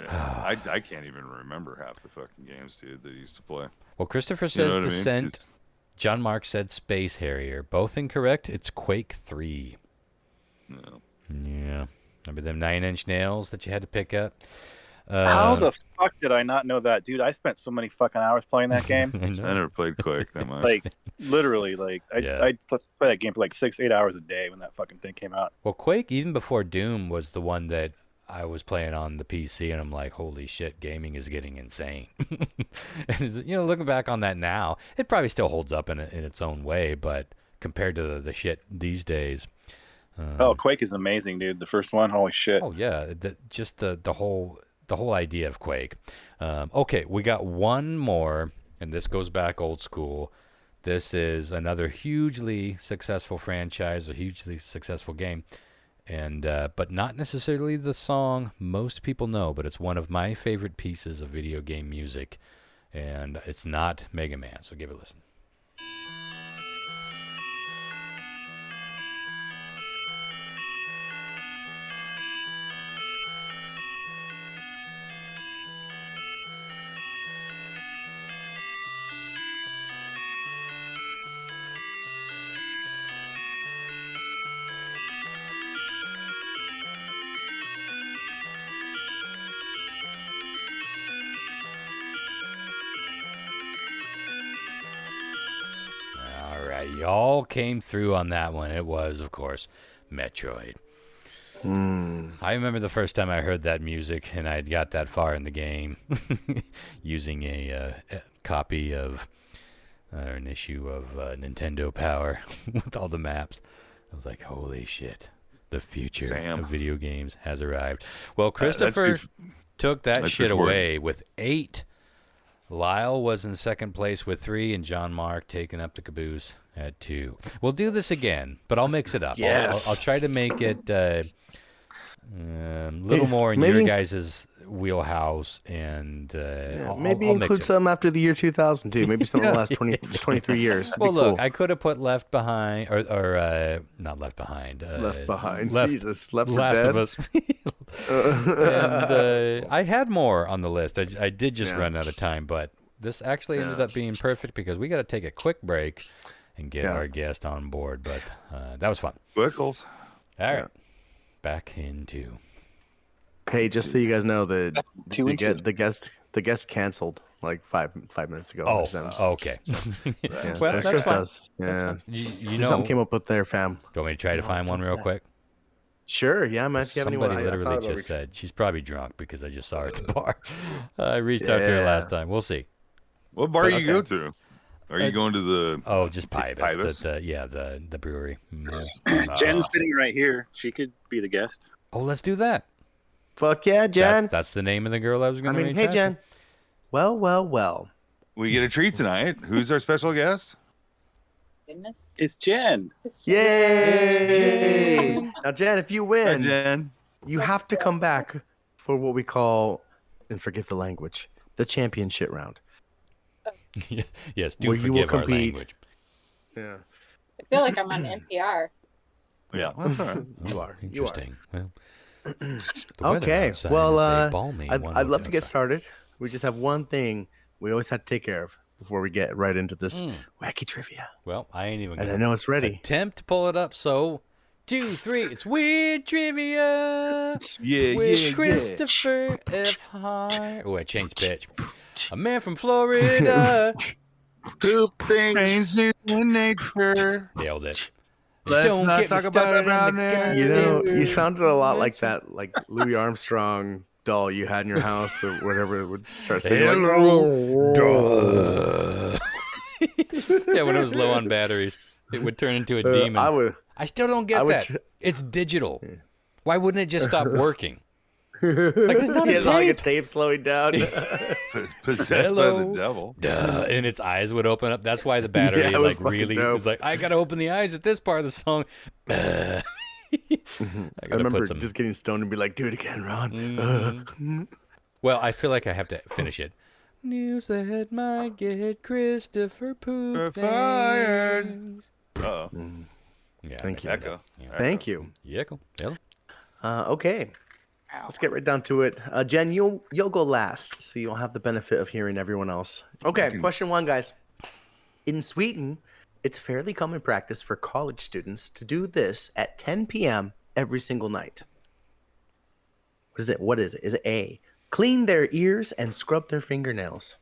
I can't even remember half the fucking games, dude, that I used to play. Well, Christopher says Descent. John Mark said Space Harrier. Both incorrect. It's Quake 3. No. Yeah. Remember them 9-inch nails that you had to pick up? How the fuck did I not know that, dude? I spent so many fucking hours playing that game. I never played Quake that much. Like, literally, like, I'd play that game for like 6-8 hours a day when that fucking thing came out. Well, Quake, even before Doom, was the one that I was playing on the PC, and I'm like, holy shit, gaming is getting insane. And, looking back on that now, it probably still holds up in its own way, but compared to the shit these days. Quake is amazing, dude. The first one, holy shit. Oh, yeah. The whole idea of Quake. Okay, we got one more, and this goes back old school. This is another hugely successful franchise, a hugely successful game, and but not necessarily the song most people know, but it's one of my favorite pieces of video game music, and it's not Mega Man, so give it a listen. Y'all came through on that one. It was, of course, Metroid. I remember the first time I heard that music, and I'd got that far in the game using a copy of an issue of Nintendo Power with all the maps. I was like, holy shit, the future of video games has arrived. Well, Christopher took that shit away with 8. Lyle was in second place with 3, and John Mark taking up the caboose at 2. We'll do this again, but I'll mix it up. Yes. I'll try to make it a little more in your guys' wheelhouse, and maybe I'll include some after the year 2000 too. Maybe some in the last 23 years. Well, look, I could have put Left Behind, or not Left Behind. Left Behind. Jesus, Left Last Dead. of Us. And I had more on the list. I did just run out of time, but this actually ended up being perfect because we got to take a quick break. and get our guest on board. But that was fun. Wickles. All right, back into. Hey, just so you guys know, the guest canceled like five minutes ago. Oh, okay. Yeah, Well, so that's fine. Yeah, You know, something came up with their fam. do you want me to try to find one real quick? Sure, yeah, man. If you have Somebody anyone, literally just said she's probably drunk because I just saw her at the bar. I reached out to her last time. We'll see. What bar you go to? Are you going to the? Oh, just Pybus. Pybus? The brewery. Jen's sitting right here. She could be the guest. Oh, let's do that. Fuck yeah, Jen. That's the name of the girl I was going to. Hey, Jen. Well. We get a treat tonight. Who's our special guest? Goodness. It's Jen. Yay! Now, Jen, if you Hi, win, Jen. you have to come back for what we call, and forgive the language, the championship round. Yes, do Where you will forgive our compete. language. Yeah. I feel like I'm on NPR. Yeah, that's all right. You are. Interesting. Well, the weather Okay. outside Well, is a balmy I'd love to get 102. started. We just have one thing we always have to take care of before we get right into this wacky trivia. Well, I ain't even And I going to know it's ready. attempt to pull it up. So, 2, 3. It's weird trivia. Yeah, With Christopher F. Hart. Oh, I changed pitch. A man from Florida. Poop things in nature. Nailed it. Let's Don't not get me talk about started that on the now. You know, goddamn you sounded a lot like that, like Louis Armstrong doll you had in your house, or whatever would start singing. Yeah, when it was low on batteries, it would turn into a demon. I still don't get that. It's digital. Why wouldn't it just stop working? Like, there's not a like a tape. tape slowing down. Possessed by Hello. the devil. Duh, and its eyes would open up. That's why the battery Yeah, it was like fucking really dope. was like, I gotta open the eyes at this part of the song. I I remember just getting stoned and be like, do it again, Ron. Well, I feel like I have to finish it. News that might get Christopher Poop Fired. things. Uh-oh. Yeah, Thank you. Echo. Thank you. Yeah, cool. Yeah. Okay. Let's get right down to it. Jen, you'll go last, so you'll have the benefit of hearing everyone else. Okay, question 1, guys. In Sweden, it's fairly common practice for college students to do this at 10 p.m. every single night. What is it? Is it A, clean their ears and scrub their fingernails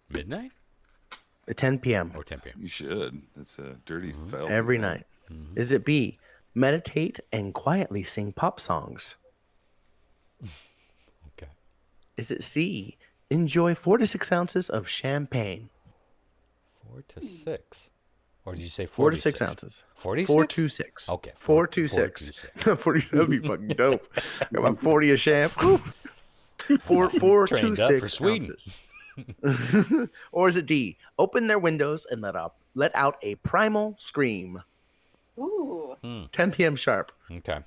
Midnight at 10 p.m. or 10 p.m. You should. It's a dirty felt. every night? Is it B, meditate and quietly sing pop songs? Okay. Is it C, enjoy 4 to 6 ounces of champagne? 4 to 6. Or did you say 4 to 46? 6 ounces. 46? 4 to 6. Okay. 4 to 6. 40, that'd be fucking dope. Got about 40 of champ. 4 to Trained up 6 for Sweden. ounces. Or is it D, open their windows and let out a primal scream? Ooh. 10 p.m. sharp. Okay.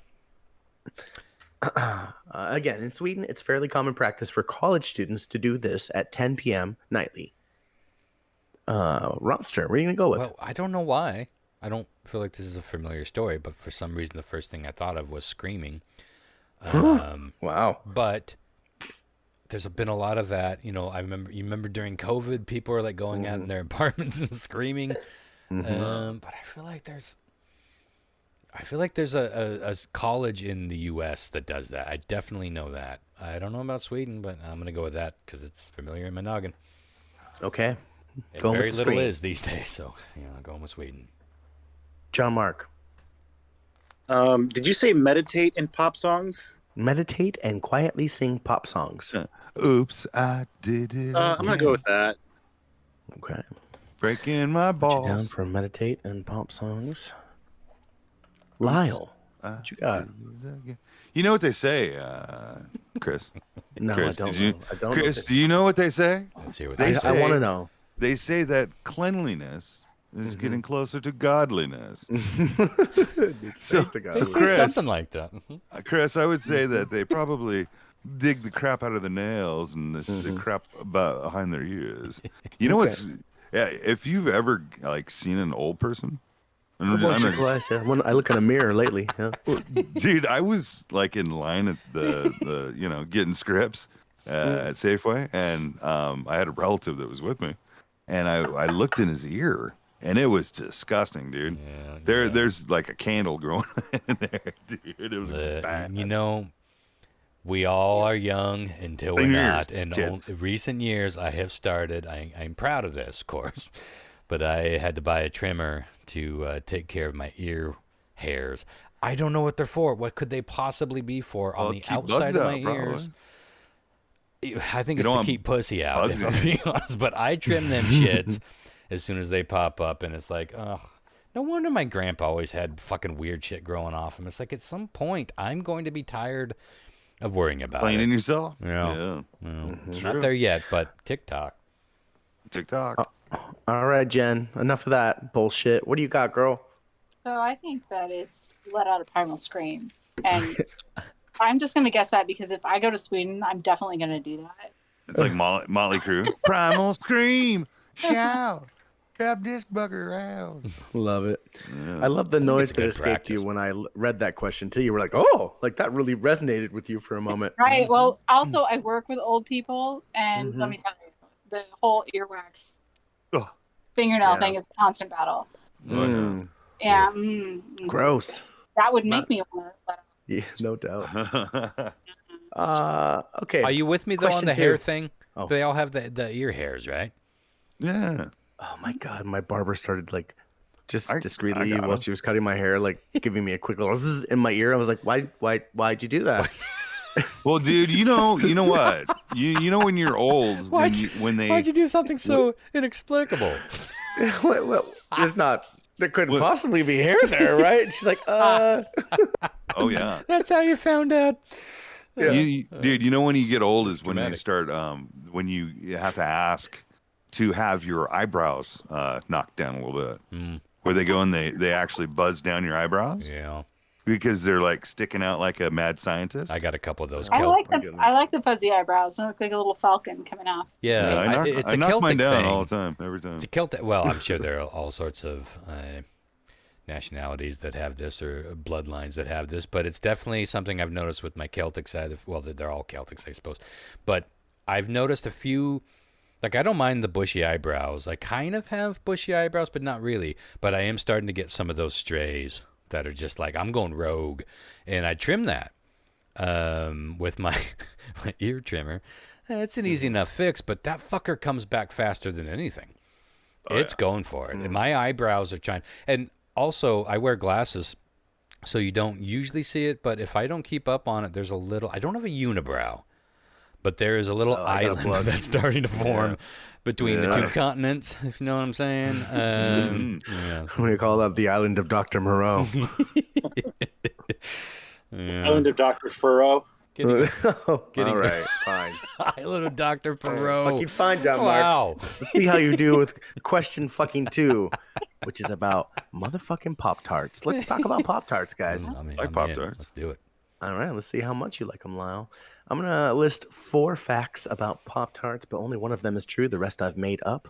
Again, in Sweden, it's fairly common practice for college students to do this at 10 p.m. nightly. Ronster, what are you going to go with? Well, I don't know why. I don't feel like this is a familiar story, but for some reason, the first thing I thought of was screaming. Wow. But there's been a lot of that. You know, you remember during COVID, people were like going out in their apartments and screaming. But I feel like there's a college in the U.S. that does that. I definitely know that. I don't know about Sweden, but I'm going to go with that because it's familiar in my noggin. Okay. And Going very with the little scream. is these days, so I'm going with Sweden. John Mark. Did you say meditate in pop songs? Meditate and quietly sing pop songs. Oops, I did it. I'm gonna go with that. Okay. Breaking my Put you down balls. for meditate and pop songs. Lyle, what you got? You know what they say, Chris? No, Chris, I don't did you- know. I don't Chris, know. do you know what they say? Let's hear what They they I say- want to know. They say that cleanliness is getting closer to godliness. It's So- just a guy. so say. Chris- Something like that. Chris, I would say that they probably dig the crap out of the nails and the crap behind their ears. You know what's? Yeah, if you've ever like seen an old person, When I look in a mirror lately, yeah. dude, I was like in line at the getting scripts at Safeway, and I had a relative that was with me, and I looked in his ear, and it was disgusting, dude. Yeah, there's like a candle growing in there, dude. It was bad. you know, we all are young until we're Fingers, not. And kids. recent years, I have started. I'm proud of this, of course, but I had to buy a trimmer to take care of my ear hairs. I don't know what they're for. What could they possibly be for on the keep outside bugs of my out, probably. ears? I think You it's don't to want keep pussy out, bugs if I'm in. being honest. But I trim them shits as soon as they pop up, and it's like, ugh. No wonder my grandpa always had fucking weird shit growing off him. It's like at some point I'm going to be tired of worrying about Cleaning it. yourself. Yeah. True. Not there yet, but TikTok. TikTok. All right, Jen. Enough of that bullshit. What do you got, girl? So I think that it's let out a primal scream. And I'm just going to guess that because if I go to Sweden, I'm definitely going to do that. It's like Motley Crue. Primal scream, shout, grab this bugger out. Love it. Yeah. I love the noise it's that good escaped practice. you when I read that question too. You were like, "Oh, like that really resonated with you for a moment." Right. Well, also, I work with old people, and let Mhm. me tell you, the whole earwax Ugh. fingernail Yeah. thing is a constant battle. Mm, Yeah. gross. That would make me want to let out. Yeah, no doubt. Yeah. Okay. Are you with me though on Question the two. hair thing? Oh. They all have the ear hairs, right? Oh my god, my barber started like just I discreetly got while him. she was cutting my hair, like giving me a quick little zzz in my ear. I was like, why'd you do that? Well, dude, you know what? You know when you're old, when they Why'd you do something so inexplicable? well, there's not. There couldn't What? possibly be hair there, right? She's like, oh yeah. That's how you found out. Yeah. Dude, you know when you get old is when you Dramatic. start when you have to ask to have your eyebrows knocked down a little bit. Mm, Where they go and they actually buzz down your eyebrows yeah, because they're like sticking out like a mad scientist. I got a couple of those. I like my the goodness. I like the fuzzy eyebrows. They look like a little falcon coming off. Yeah, it's I a knock Celtic mine down thing. all the time, every time. It's a Celtic. Well, I'm sure there are all sorts of nationalities that have this or bloodlines that have this, but it's definitely something I've noticed with my Celtic side. Well, they're all Celtics, I suppose, but I've noticed a few. Like, I don't mind the bushy eyebrows. I kind of have bushy eyebrows, but not really. But I am starting to get some of those strays that are just like, I'm going rogue. And I trim that with my ear trimmer. It's an easy enough fix, but that fucker comes back faster than anything. It's going for it. And my eyebrows are trying. And also, I wear glasses, so you don't usually see it. But if I don't keep up on it, there's a little. I don't have a unibrow, but there is a little I got island blood. that's starting to form between the Yeah. two continents, if you know what I'm saying. Yeah. What do you call that? The island of Dr. Moreau. Yeah. Island of Dr. Furrow. Getting, All Getting- right, fine. Island of Dr. Perot. Fucking fine, John Mark. Wow. Let's see how you do with question fucking 2, which is about motherfucking Pop-Tarts. Let's talk about Pop-Tarts, guys. I mean, Like I'm in. Pop-Tarts. Let's do it. All right, let's see how much you like them, Lyle. I'm going to list 4 facts about Pop-Tarts, but only one of them is true. The rest I've made up.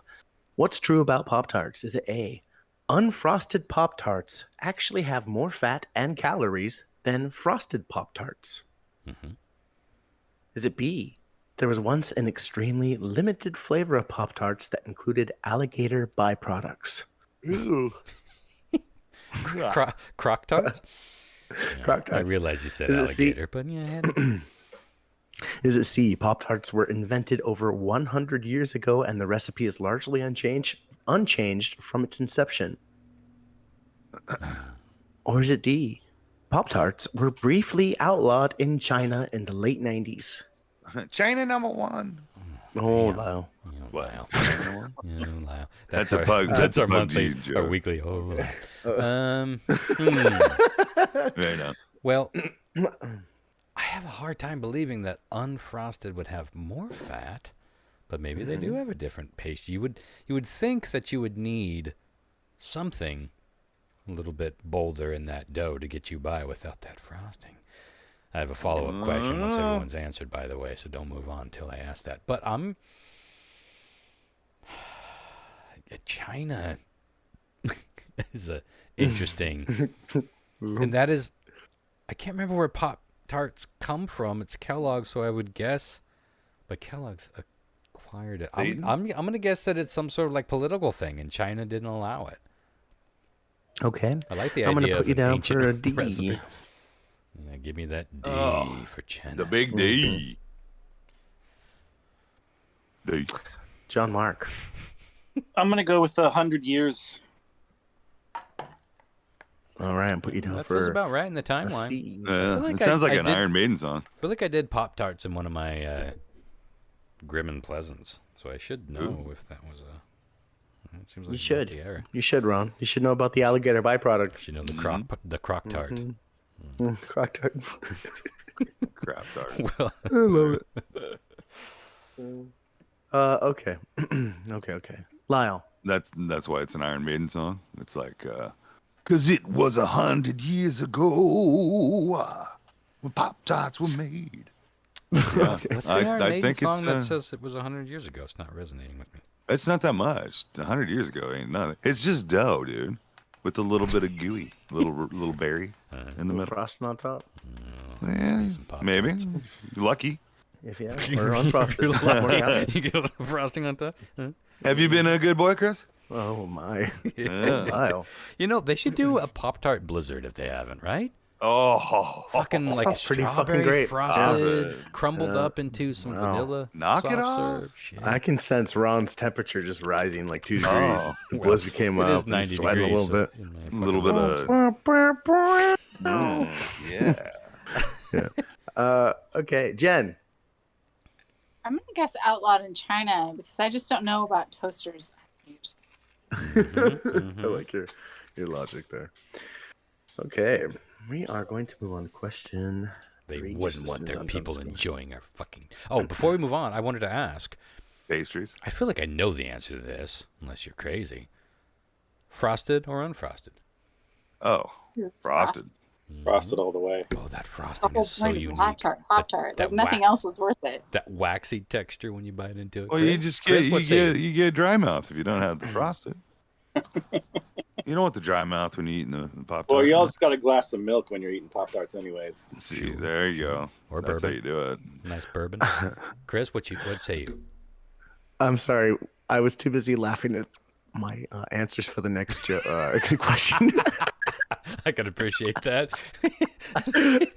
What's true about Pop-Tarts? Is it A, unfrosted Pop-Tarts actually have more fat and calories than frosted Pop-Tarts? Mhm. Is it B, there was once an extremely limited flavor of Pop-Tarts that included alligator byproducts? Ew. Croc tarts? Croc-Tarts. I realize you said Is it C? alligator, but yeah, I had it. Is it C, Pop-Tarts were invented over 100 years ago and the recipe is largely unchanged from its inception? Or is it D, Pop-Tarts were briefly outlawed in China in the late 90s? China #1. Oh, Damn. wow. You know, What? Lyle. China #1? You know, Lyle. That's a our, pug- That's that's a our monthly, PUBG our joke. weekly. Oh, Lyle. Right now. Well, I have a hard time believing that unfrosted would have more fat, but maybe they do have a different paste. You would think that you would need something a little bit bolder in that dough to get you by without that frosting. I have a follow-up question once everyone's answered, by the way, so don't move on until I ask that. But China is a interesting, and that is, I can't remember where Pop-Tarts come from. It's Kellogg's, so I would guess, but Kellogg's Acquired it. Dayton? I'm gonna guess that it's some sort of like political thing, and China didn't allow it. Okay. I like the I'm idea gonna put of you an down ancient for a D. recipe. Yeah, give me that D Oh, for China. The big D. D. John Mark. I'm gonna go with 100 years. All right, I'll put you down That for feels about right in the a timeline. C. Yeah, feel like it sounds like I an did- Iron Maiden song. I feel like I did Pop-Tarts in one of my Grim and Pleasants, so I should know Ooh. if that was a... It seems like You it's should. the era. You should, Ron. You should know about the alligator byproduct. I should know the crock tart. Crock tart. Crap tart. Well, I love it. Okay. okay. Lyle. That's why it's an Iron Maiden song. It's like, 'cause it was 100 years ago when Pop Tarts were made. Yeah, what's the Iron Maiden think song that it's says it was 100 years ago? It's not resonating with me. it's not that much. 100 years ago ain't nothing. It's just dough, dude, with a little bit of gooey, little berry in the middle. Frosting on top. Yeah, some Pop-Tarts. maybe. You're lucky. If yeah, or unfrosted. You're More lucky. counts. You get a little frosting on top. Huh? Have you been a good boy, Chris? Oh my. Yeah. Lyle. You know, they should do a Pop-Tart Blizzard if they haven't, right? Oh, Fucking like sounds pretty fucking strawberry great. frosted, Yeah. crumbled up into some Wow. vanilla. Knock it soft off. serve. Shit. I can sense Ron's temperature just rising like 2 degrees. Oh. The Well, blizzard came It up. is and 90 sweating degrees. a little bit. so in my a fucking little bit room. of yeah. Okay, Jen. I'm gonna guess outlawed in China because I just don't know about toasters. I like your logic there. Okay, we are going to move on to question. They three, wouldn't just want as their soon as I'm people done enjoying our fucking. Oh, before we move on, I wanted to ask. Pastries. I feel like I know the answer to this, unless you're crazy. Frosted or unfrosted? Oh, frosted. Frosted all the way. Oh, that frosting Oh, is so unique. Pop-Tart. That Like nothing else is worth it. That waxy texture when you bite into it. Well, Chris? you just Chris, get what say you? you get dry mouth if you don't have the frosted. You don't want the dry mouth when you're eating the Pop Tart. Well, you also got a glass of milk when you're eating Pop Tarts, anyways. See, there you go. Or That's bourbon. how you do it. Nice bourbon. Chris, what say you? I'm sorry, I was too busy laughing at my answers for the next question. I can appreciate that.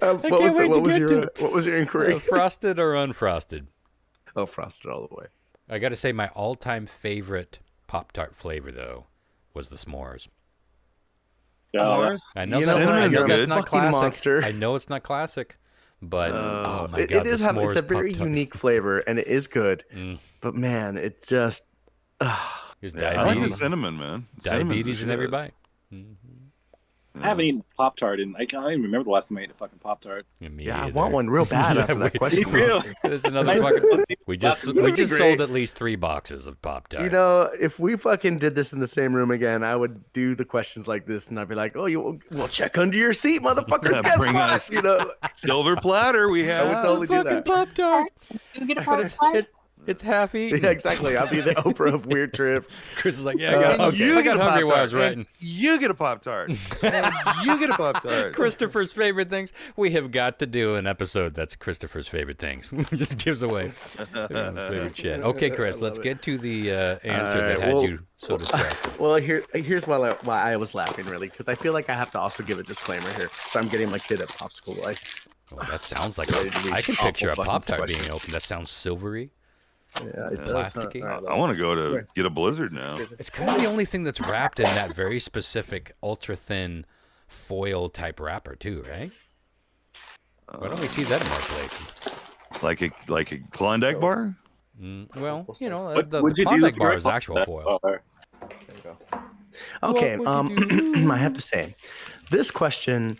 What was your inquiry? Frosted or unfrosted? Oh, frosted all the way. I got to say, my all-time favorite Pop-Tart flavor, though, was the s'mores. Oh, I know, You know that's, what? I know You're a that's fucking not classic. monster. I know it's not classic, but oh my it god, is the it's a s'mores very Pop-Tarts. unique flavor, and it is good. Mm. But man, it just. There's Yeah, I like the diabetes, cinnamon, man. Cinnamon's the diabetes in every shit. bite. Mhm. I haven't eaten Pop Tart, and I can't even remember the last time I ate a fucking Pop Tart. Me Yeah, I either. want one real bad Yeah, after that we- question. There's another fucking. We just sold at least 3 boxes of Pop-Tarts. You know, if we fucking did this in the same room again, I would do the questions like this, and I'd be like, "Oh, we'll check under your seat, motherfuckers. Yeah, Guess bring what?" us- You know, Silver platter we I would have. totally do fucking that. Pop-Tart. You get a But Pop-Tart? it's half eaten. Yeah, exactly. I'll be the Oprah of Weird Trip. Chris is like, yeah, I got hungry. You I get got a hungry while I was Pop-Tart, writing. and you get a Pop Tart. You get a Pop Tart. Christopher's favorite things. We have got to do an episode that's Christopher's favorite things. Just gives away his favorite shit. Okay, Chris, let's get to the answer that had you sort of trapped. Well, here's why I was laughing really, because I feel like I have to also give a disclaimer here. So I'm getting my kid a popsicle. Like, Oh, that sounds like Ready to I can reach picture a awful fucking Pop-Tart being questions. open. That sounds silvery. yeah, it does. Plasticky. All right, I want to go to get a Blizzard now. It's kind of the only thing that's wrapped in that very specific ultra thin foil type wrapper too, right? Why don't we see that in more places? Like a Klondike bar? Well, you know, What the would you do Klondike if you bar were is actual that foil. bar? Okay, What would you do? I have to say, this question,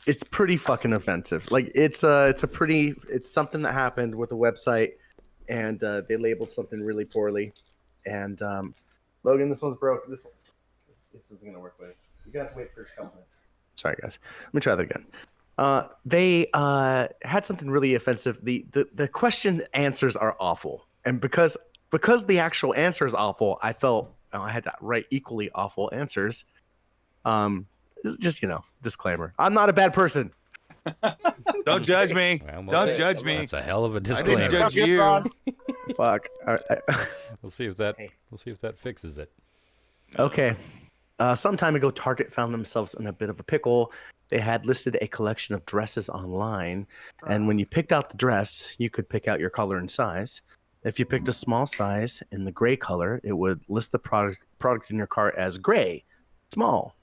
it's pretty fucking offensive. Like, it's something that happened with the website, and they labeled something really poorly. And Logan, this one's broke. This isn't gonna work. With you got to wait for a couple minutes. Sorry, guys. Let me try that again. They had something really offensive. The question answers are awful, and because the actual answer is awful, I felt I had to write equally awful answers. Just disclaimer. I'm not a bad person. Don't judge me. Well, Don't judge me. That's a hell of a I didn't disclaimer. judge you. Fuck. All right. We'll see if that Hey. fixes it. Okay. Some time ago, Target found themselves in a bit of a pickle. They had listed a collection of dresses online, and when you picked out the dress, you could pick out your color and size. If you picked a small size in the gray color, it would list the product in your cart as gray, small.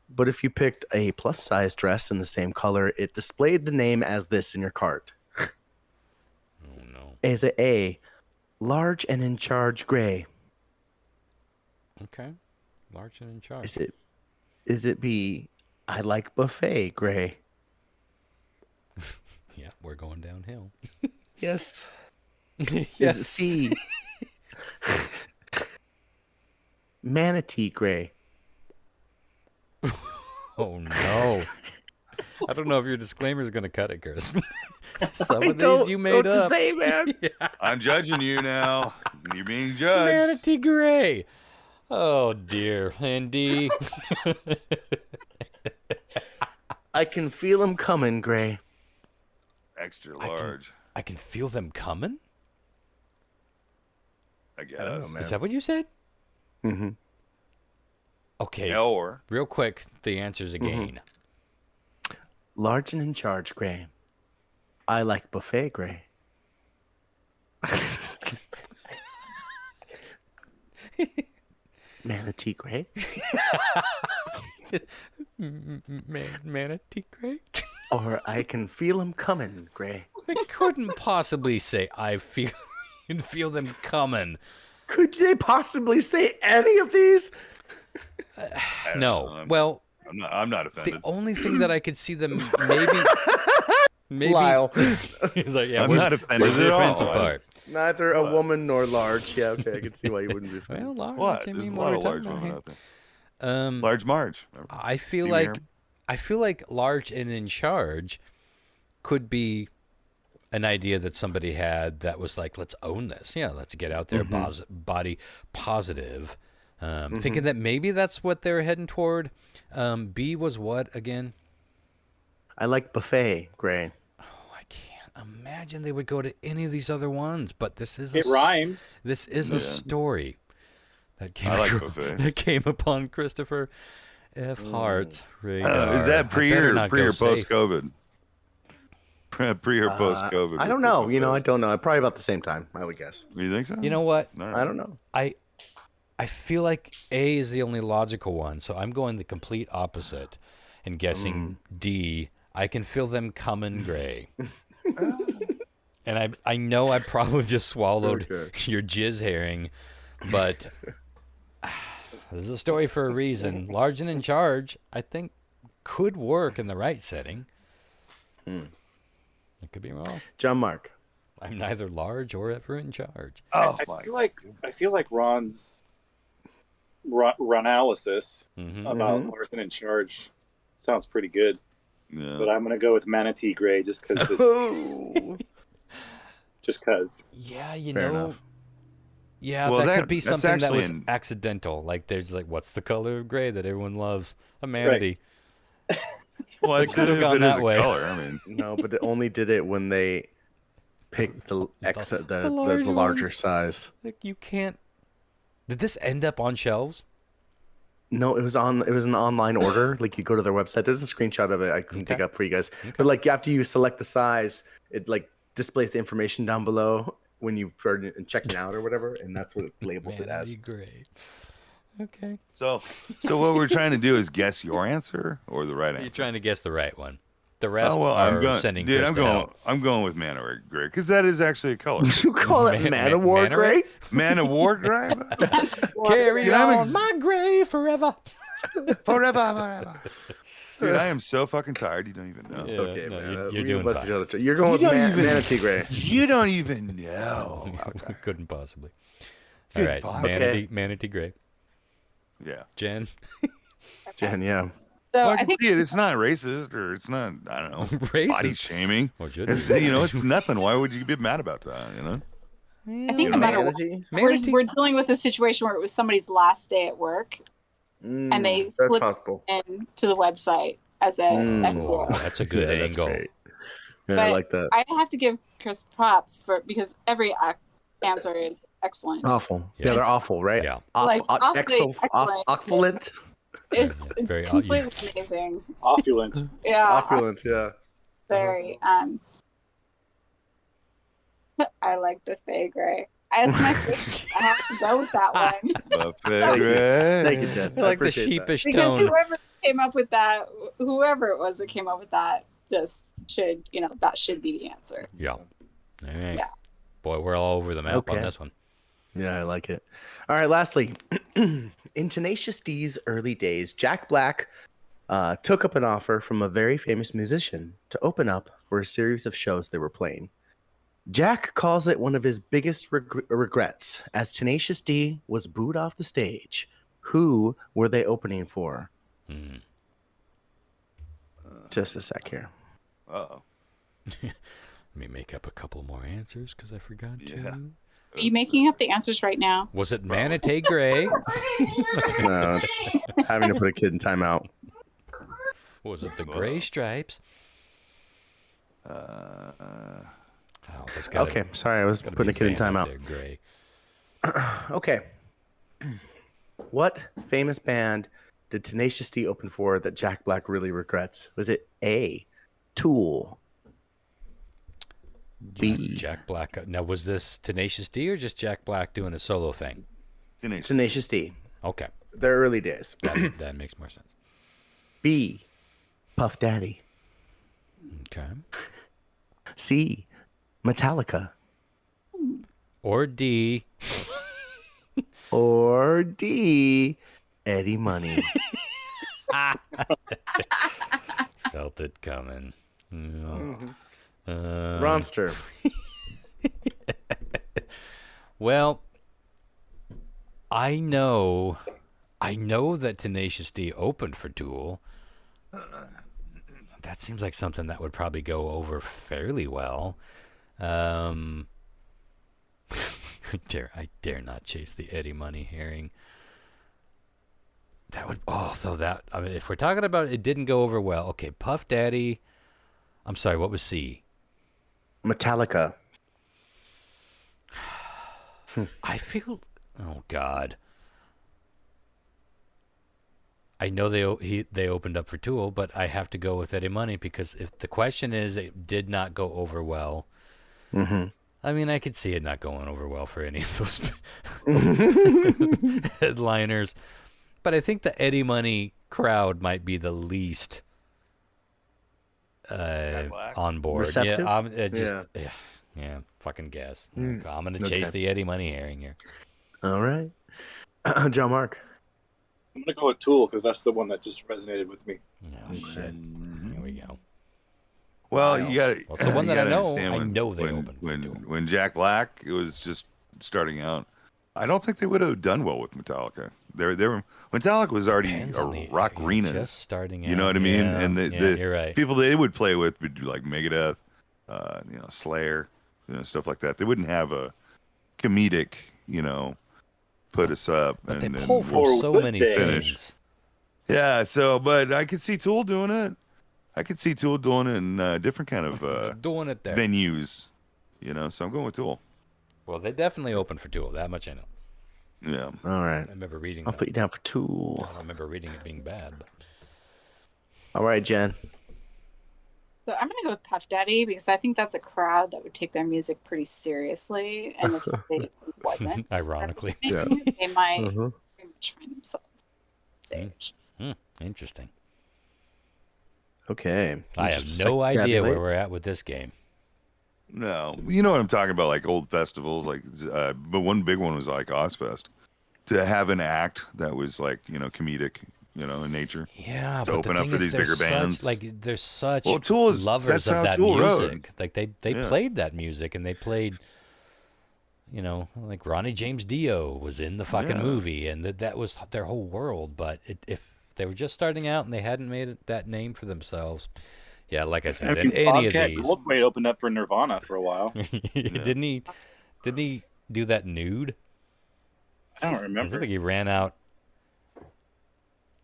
But if you picked a plus size dress in the same color, it displayed the name as this in your cart. Oh no. Is it A, large and in charge gray? Okay. Large and in charge. Is it B, I like buffet gray? Yeah, we're going downhill. Yes. Yes. Is it C, manatee gray? Oh no. I don't know if your disclaimer is going to cut it, Chris. Some I of don't these you know what made to up. say, man. Yeah. I'm judging you now. You're being judged. Manatee Gray. Oh dear, Andy. I can feel him coming, Gray. Extra I can- large, I can feel them coming. I guess. I don't know, man. Is that what you said? Mm-hmm. Okay, Or real quick, the answers again. Large and in charge, Gray. I like buffet, Gray. Manatee Gray. Manatee Gray. Or I can feel him coming, Gray. I couldn't possibly say I feel can feel them coming. Could they possibly say any of these? I don't No. know. Well, I'm not the offended. only thing that I could see them maybe Lyle. He's like, yeah, I'm where's, not offended where's the at all. offensive part? Neither a What? woman nor large. Yeah, okay, I can see why you wouldn't be. Well, large. What? I There's mean, a what lot we're of talking large about women here. out there. Large Marge. I feel Do you like hear me? I feel like large and in charge could be an idea that somebody had that was like, let's own this. Yeah, let's get out there, body positive. Thinking that maybe that's what they're heading toward. B was what again? I like buffet, Gray. Oh, I can't imagine they would go to any of these other ones. But this is It rhymes. This is Yeah. a story that came I like acro- buffet. that came upon Christopher F. Hart's radar. Is that I pre better or not pre go or post safe. COVID? Pre or post COVID? I don't know. You know, I don't know. Probably about the same time, I would guess. You think so? You know what? No. I don't know. I feel like A is the only logical one, so I'm going the complete opposite and guessing D. I can feel them coming, Gray. And I know I probably just swallowed Okay. your jizz herring, but this is a story for a reason. Large and in charge, I think, could work in the right setting. I could be wrong. John Mark. I'm neither large or ever in charge. Oh I my. feel like Ron's Ronalysis Hmm about Larson in charge sounds pretty good. Yeah. But I'm gonna go with Manatee Gray just because Oh. just because. Yeah, you Fair know. enough. Yeah, Well, that that- could be that's something that actually was an- accidental. Like, there's like, what's the color of gray that everyone loves? A manatee. Well, They could have gone that way. Color. I mean, No, but it only did it when they picked the large larger ones. size. Like, you can't. Did this end up on shelves? No, it was an online order. Like you go to their website. There's a screenshot of it I can Okay. dig up for you guys. Okay. But like after you select the size, it like displays the information down below when you are checking out or whatever, and that's what it labels it as. Manatee gray. Okay. so what we're trying to do is guess your answer or the right You're answer. trying to guess the right one. The rest Oh well, are I'm going. sending Dude, Chris I'm to going. hell. I'm going with Manowar Gray because that is actually a color. You call it Man of War Manowar? Gray? Manowar Gray. Carry Dude, I'm on my gray forever. Forever. Dude, I am so fucking tired. You don't even know. Yeah, Okay, no, man. you're We doing busted fine. each other. You're going with You don't even- Manatee Gray. You don't even know. Couldn't possibly. All Good right, boss. manatee gray. Yeah. Jen, Jen, yeah. So Well, I I can think see it. It's not racist or it's not. I don't know. Body racist. shaming. Well, should It's it? it's nothing. Why would you be mad about that? You know. I think no matter what, Manatee? we're dealing with a situation where it was somebody's last day at work and they That's slipped possible. into the website as a Oh, F4. that's a good Yeah, that's angle. great. Yeah, I But like that. I have to give Chris props because every answer is excellent. Awful. Yeah. Yeah, they're awful, right? Yeah. Like, awfully excellent. Excellent. It's Very completely amazing. Opulent. Yeah, Opulent, yeah. very. I like Buffet Gray. It's my favorite. I have to go with that one. Buffet Gray. Thank you, Jen. I like the appreciate that. sheepish Because tone. whoever came up with that, whoever it was that came up with that, just should, that should be the answer. Yeah. All right. Yeah. Boy, we're all over the map on Okay. this one. Yeah, I like it. All right, lastly, in Tenacious D's early days, Jack Black took up an offer from a very famous musician to open up for a series of shows they were playing. Jack calls it one of his biggest regrets, as Tenacious D was booed off the stage. Who were they opening for? Hmm. Just a sec here. Uh-oh. Let me make up a couple more answers because I forgot Yeah. to. Are you making up the answers right now? Was it Manatee Gray? No, it's having to put a kid in timeout. Was it the Gray Stripes? Uh, Oh, that's gotta, Okay, sorry, I was gotta putting a be kid in band up timeout. there, Gray. Okay. What famous band did Tenacious D open for that Jack Black really regrets? Was it A, Tool? B, Jack Black. Now, was this Tenacious D or just Jack Black doing a solo thing? Tenacious. Tenacious D? Okay, Their early days. that makes more sense. B, Puff Daddy. Okay. C, Metallica. Or D. Or D, Eddie Money. Felt it coming. Mm-hmm. Yeah. Ronster. Well, I know that Tenacious D opened for Tool. That seems like something that would probably go over fairly well. I dare not chase the Eddie Money herring. That would if we're talking about it didn't go over well. Okay, Puff Daddy. I'm sorry, what was C? Metallica. I feel. Oh God. I know they opened up for Tool, but I have to go with Eddie Money because if the question is it did not go over well, I mean I could see it not going over well for any of those headliners. But I think the Eddie Money crowd might be the least on board. Receptive? Yeah, fucking guess. Mm. I'm gonna chase the Eddie Money herring here. All right. John Mark. I'm gonna go with Tool because that's the one that just resonated with me. Oh shit! Here we go. Well, you got. Well, it's the one that I know. Understand I know they opened for when Tool. when Jack Black was just starting out. I don't think they would have done well with Metallica. They were Metallica was already Depends a on the- rock arena. just starting out. You know what I mean? Yeah, And the you're right. people they would play with would be like Megadeth, Slayer, stuff like that. They wouldn't have a comedic, put us up. But and they pull then for we'll so many finish. things. Yeah, but I could see Tool doing it. I could see Tool doing it in different kind of Doing it there. venues. So I'm going with Tool. Well, they definitely opened for Tool. That much I know. Yeah. All right. I remember reading I'll that. put you down for Tool. I don't remember reading it being bad. But... All right, Jen. So I'm gonna go with Puff Daddy because I think that's a crowd that would take their music pretty seriously, and if they wasn't, Ironically. Yeah. they might Mhm. very much find themselves on stage. Interesting. Okay. I have Just no idea tabulate. where we're at with this game. No, you know what I'm talking about, like old festivals, but one big one was like Ozfest. To have an act that was like, comedic, in nature. Yeah, To but open the up thing for is, these they're bigger bands. They're such Well, Tool is- lovers that's of how that Tool music. rode. Like they Yeah. played that music, and they played, like Ronnie James Dio was in the fucking Yeah. movie, and that was their whole world. But if they were just starting out and they hadn't made that name for themselves, yeah, like I said, any of Bobcat these, Goldthwait opened up for Nirvana for a while. didn't he do that nude? I don't I remember. think he ran out.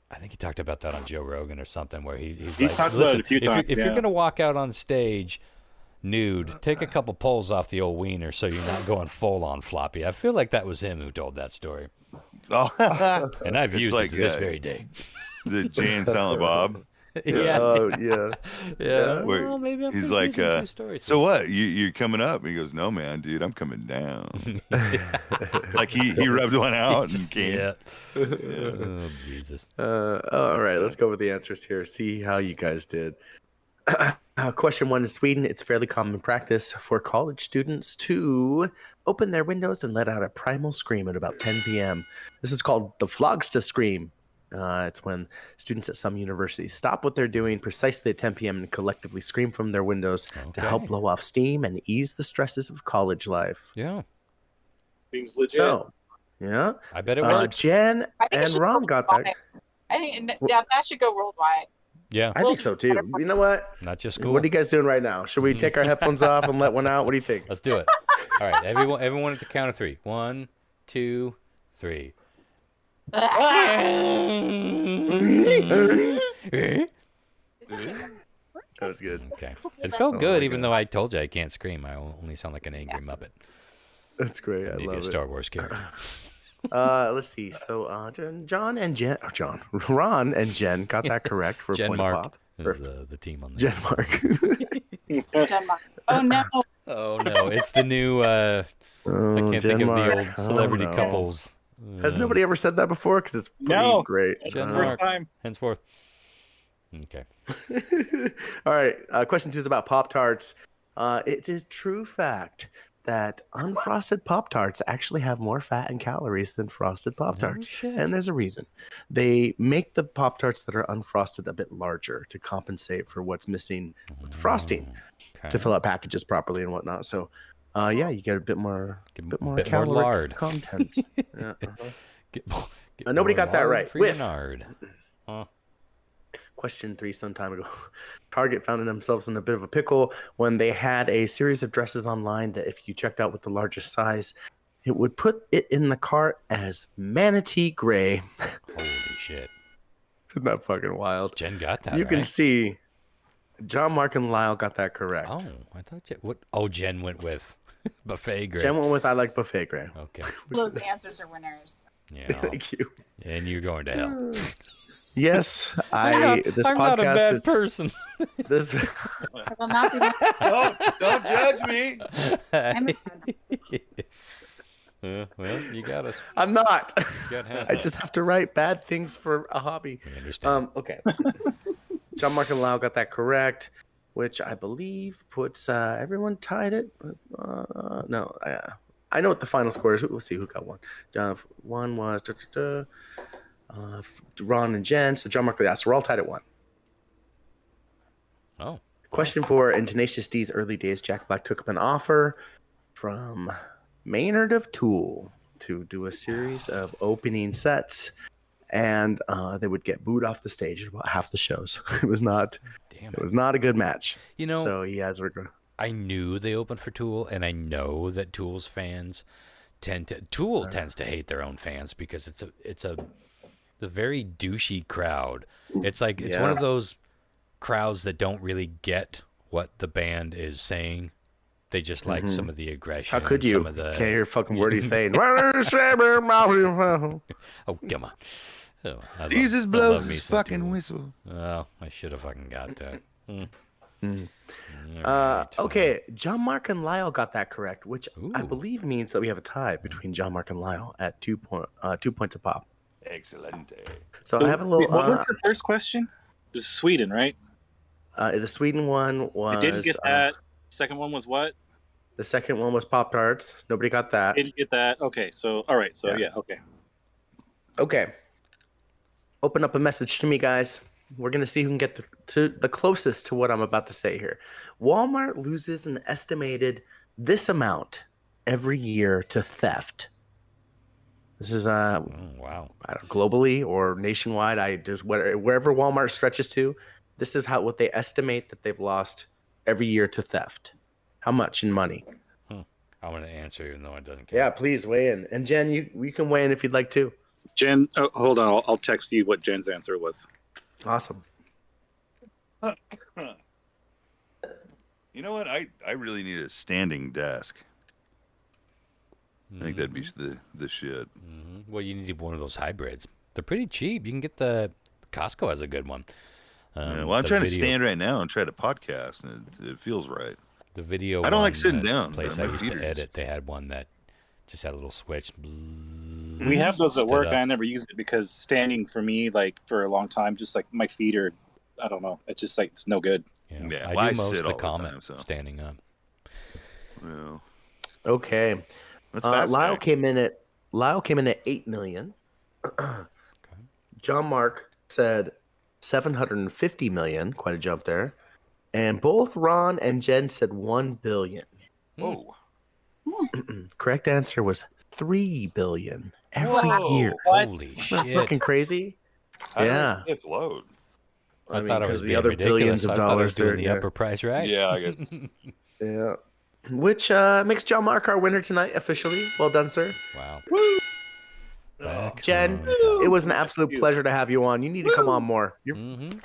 I think he talked about that on Joe Rogan or something, where he's He's like, talked about it listen, a few times, if you're yeah. going to walk out on stage nude. Take a couple pulls off the old wiener so you're not going full on floppy. I feel like that was him who told that story. Oh, And I've used like, it to this very day. the Jay and Silent Bob. Yeah. Oh yeah. Yeah. Where Well, maybe I'm he's confusing like, two stories. so what? You're coming up? He goes, no, man, dude, I'm coming down. Like he rubbed one out and came. Yeah. Oh, Jesus. All right, let's go with the answers here. See how you guys did. Question 1: in Sweden, it's fairly common practice for college students to open their windows and let out a primal scream at about 10 p.m. This is called the Flogsta scream. It's when students at some universities stop what they're doing precisely at 10 p.m. and collectively scream from their windows to help blow off steam and ease the stresses of college life. Yeah. Seems legit. So, yeah. I bet it works. Jen I think it and should Ron go got that. worldwide. I think that should go worldwide. Yeah. I think so too. You know what? Not just school. What are you guys doing right now? Should we take our headphones off and let one out? What do you think? Let's do it. All right. Everyone at the count of 3. 1, 2, 3. That was good. Okay. It felt good, even though I told you I can't scream. I only sound like an angry Muppet. That's great. I Maybe love a Star Wars character. Let's see. So, Ron and Jen got that correct for a Jen point Mark of pop. is the team on that. Jen Mark. Jen Mark. Oh no. Oh no, it's the new. I can't think of the old celebrity couples. Has nobody ever said that before? Because it's pretty No. great. Jen First Mark. time. Henceforth. Okay. All right. Question 2 is about Pop-Tarts. It is true fact that unfrosted Pop-Tarts actually have more fat and calories than frosted Pop-Tarts. shit. And there's a reason. They make the Pop-Tarts that are unfrosted a bit larger to compensate for what's missing with the frosting Okay. to fill out packages properly and whatnot. So, yeah, you get a bit more caloric lard. content. Yeah, Get nobody more got that lard right. for your Whiff. nard. Question 3 some time ago. Target found themselves in a bit of a pickle when they had a series of dresses online that if you checked out with the largest size, it would put it in the cart as manatee gray. Holy shit. Isn't that fucking wild? Jen got that You can right. see John, Mark, and Lyle got that correct. Oh, I thought Jen. What? Oh, Jen went with buffet gray. Jen went with I like buffet gray. Okay. Those answers are winners. Yeah. Thank you. And you're going to hell. Yes, I'm this not a podcast bad is person. this. I will not be. Don't judge me. Well, you got us. I'm not. You got half I of just have to write bad things for a hobby. it. We understand. Okay. John, Mark, and Lau got that correct, which I believe puts everyone tied it. No, I know what the final score is. We'll see who got one. One was Ron and Jen. So John, Mark, yeah, so we're all tied at 1. Oh. Question 4: in Tenacious D's early days, Jack Black took up an offer from Maynard of Tool to do a series of opening sets, and they would get booed off the stage at about half the shows. It was not a good match. You know, So he has regret. I knew they opened for Tool, and I know that Tool's fans tends to hate their own fans because it's a very douchey crowd. It's like it's one of those crowds that don't really get what the band is saying. They just like some of the aggression. How could you? Some of the... Can't hear a fucking word he's saying. Oh, come on. Oh, Jesus blows his fucking whistle. Oh, I should have fucking got that. Okay, John, Mark, and Lyle got that correct, which I Ooh. believe means that we have a tie between John, Mark, and Lyle at 2 points a pop. Excellent. So I have a little. What was the first question? It was Sweden, right? The Sweden one was. I didn't get that. Second one was what? The second one was Pop-Tarts. Nobody got that. Didn't get that. Okay, so all right, so yeah okay. Okay. Open up a message to me, guys. We're going to see who can get the closest to what I'm about to say here. Walmart loses an estimated this amount every year to theft. This is wow. I don't, globally or nationwide. I just wherever Walmart stretches to, this is what they estimate that they've lost every year to theft. How much in money? I'm going to answer even though it doesn't count. Yeah, please weigh in. And Jen, you can weigh in if you'd like to. Jen, hold on, I'll text you what Jen's answer was. Awesome. You know what? I really need a standing desk. I think that'd be the shit. Mm-hmm. Well, you need one of those hybrids. They're pretty cheap. You can get Costco has a good one. Yeah, well, I'm trying to stand right now and try to podcast, and it feels right. The video. I don't like sitting down. Place I used to edit, they had one that just had a little switch. We have those at work. I never use it because standing for me, like for a long time, just like my feet are, I don't know. It's just like it's no good. Yeah, I do most of the comment standing up. Yeah. Okay. Lyle came in at 8 million. Okay. John Mark said 750 million, quite a jump there. And both Ron and Jen said 1 billion. Whoa. Correct answer was 3 billion every year. Holy shit. Fucking crazy. Yeah. It's load. I thought it was the other ridiculous. billions of I thought I was dollars doing there, the upper price, right? Yeah, I guess. Yeah. Which makes John Mark our winner tonight officially. Well done, sir. Wow. Jen, it was an absolute pleasure to have you on. You need to come on more. Mm-hmm.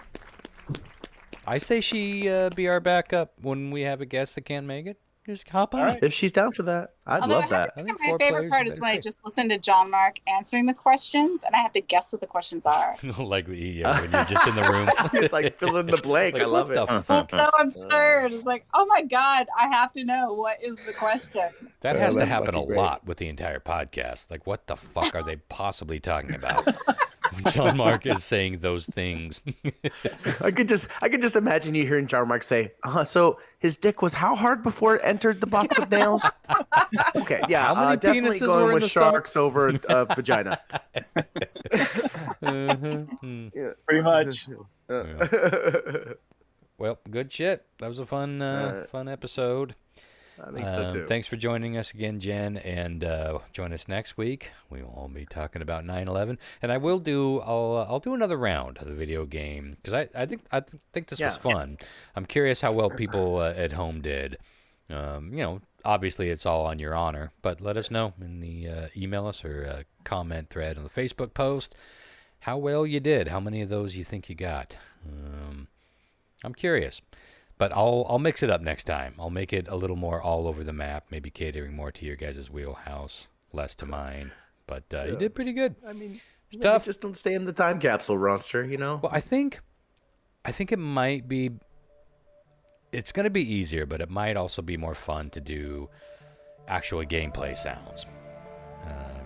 I say she be our backup when we have a guest that can't make it. Just hop on. If she's down for that, I'd love that. I think my favorite part is when I just listen to John Mark answering the questions, and I have to guess what the questions are. Like when you're just in the room. Like fill in the blank. Like, I love it. It's so absurd. It's like, oh my God, I have to know what is the question. That has to happen a lot with the entire podcast. Like, what the fuck are they possibly talking about? John Mark is saying those things. I could just imagine you hearing John Mark say, so his dick was how hard before it entered the box of nails? Okay, yeah, how many definitely penises going were in with the sharks over vagina. Mm-hmm. Pretty much. Well, good shit. That was a fun episode. I think so too. Thanks for joining us again, Jen, and join us next week. We will all be talking about 9/11, and I'll do another round of the video game because I think this was fun. I'm curious how well people at home did. Obviously it's all on your honor, but let us know in the email us or comment thread on the Facebook post how well you did. How many of those you think you got? I'm curious. But I'll mix it up next time. I'll make it a little more all over the map, maybe catering more to your guys' wheelhouse, less to mine. But you did pretty good. I mean, tough. Just don't stay in the time capsule, Ronster, you know? Well, I think it might be. It's going to be easier, but it might also be more fun to do actual gameplay sounds.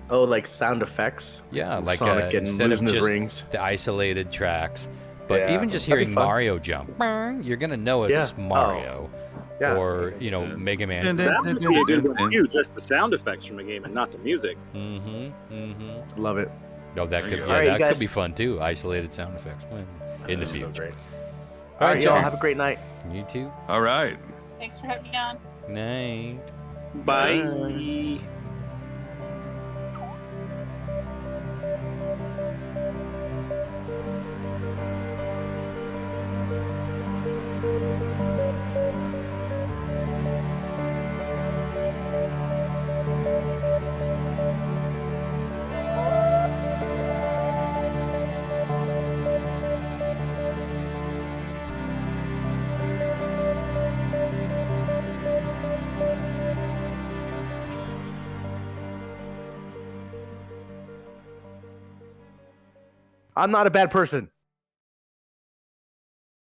Like sound effects? Yeah, like Sonic and instead of losing his just rings. the isolated tracks. But even just hearing Mario jump, you're going to know it's Mario. Yeah. Or, Mega Man. That would be a good one too, just the sound effects from a game and not the music. Love it. No, that could could be fun too. Isolated sound effects in the future. Great. All right, y'all have a great night. You too. All right. Thanks for having me on. Night. Bye. I'm not a bad person.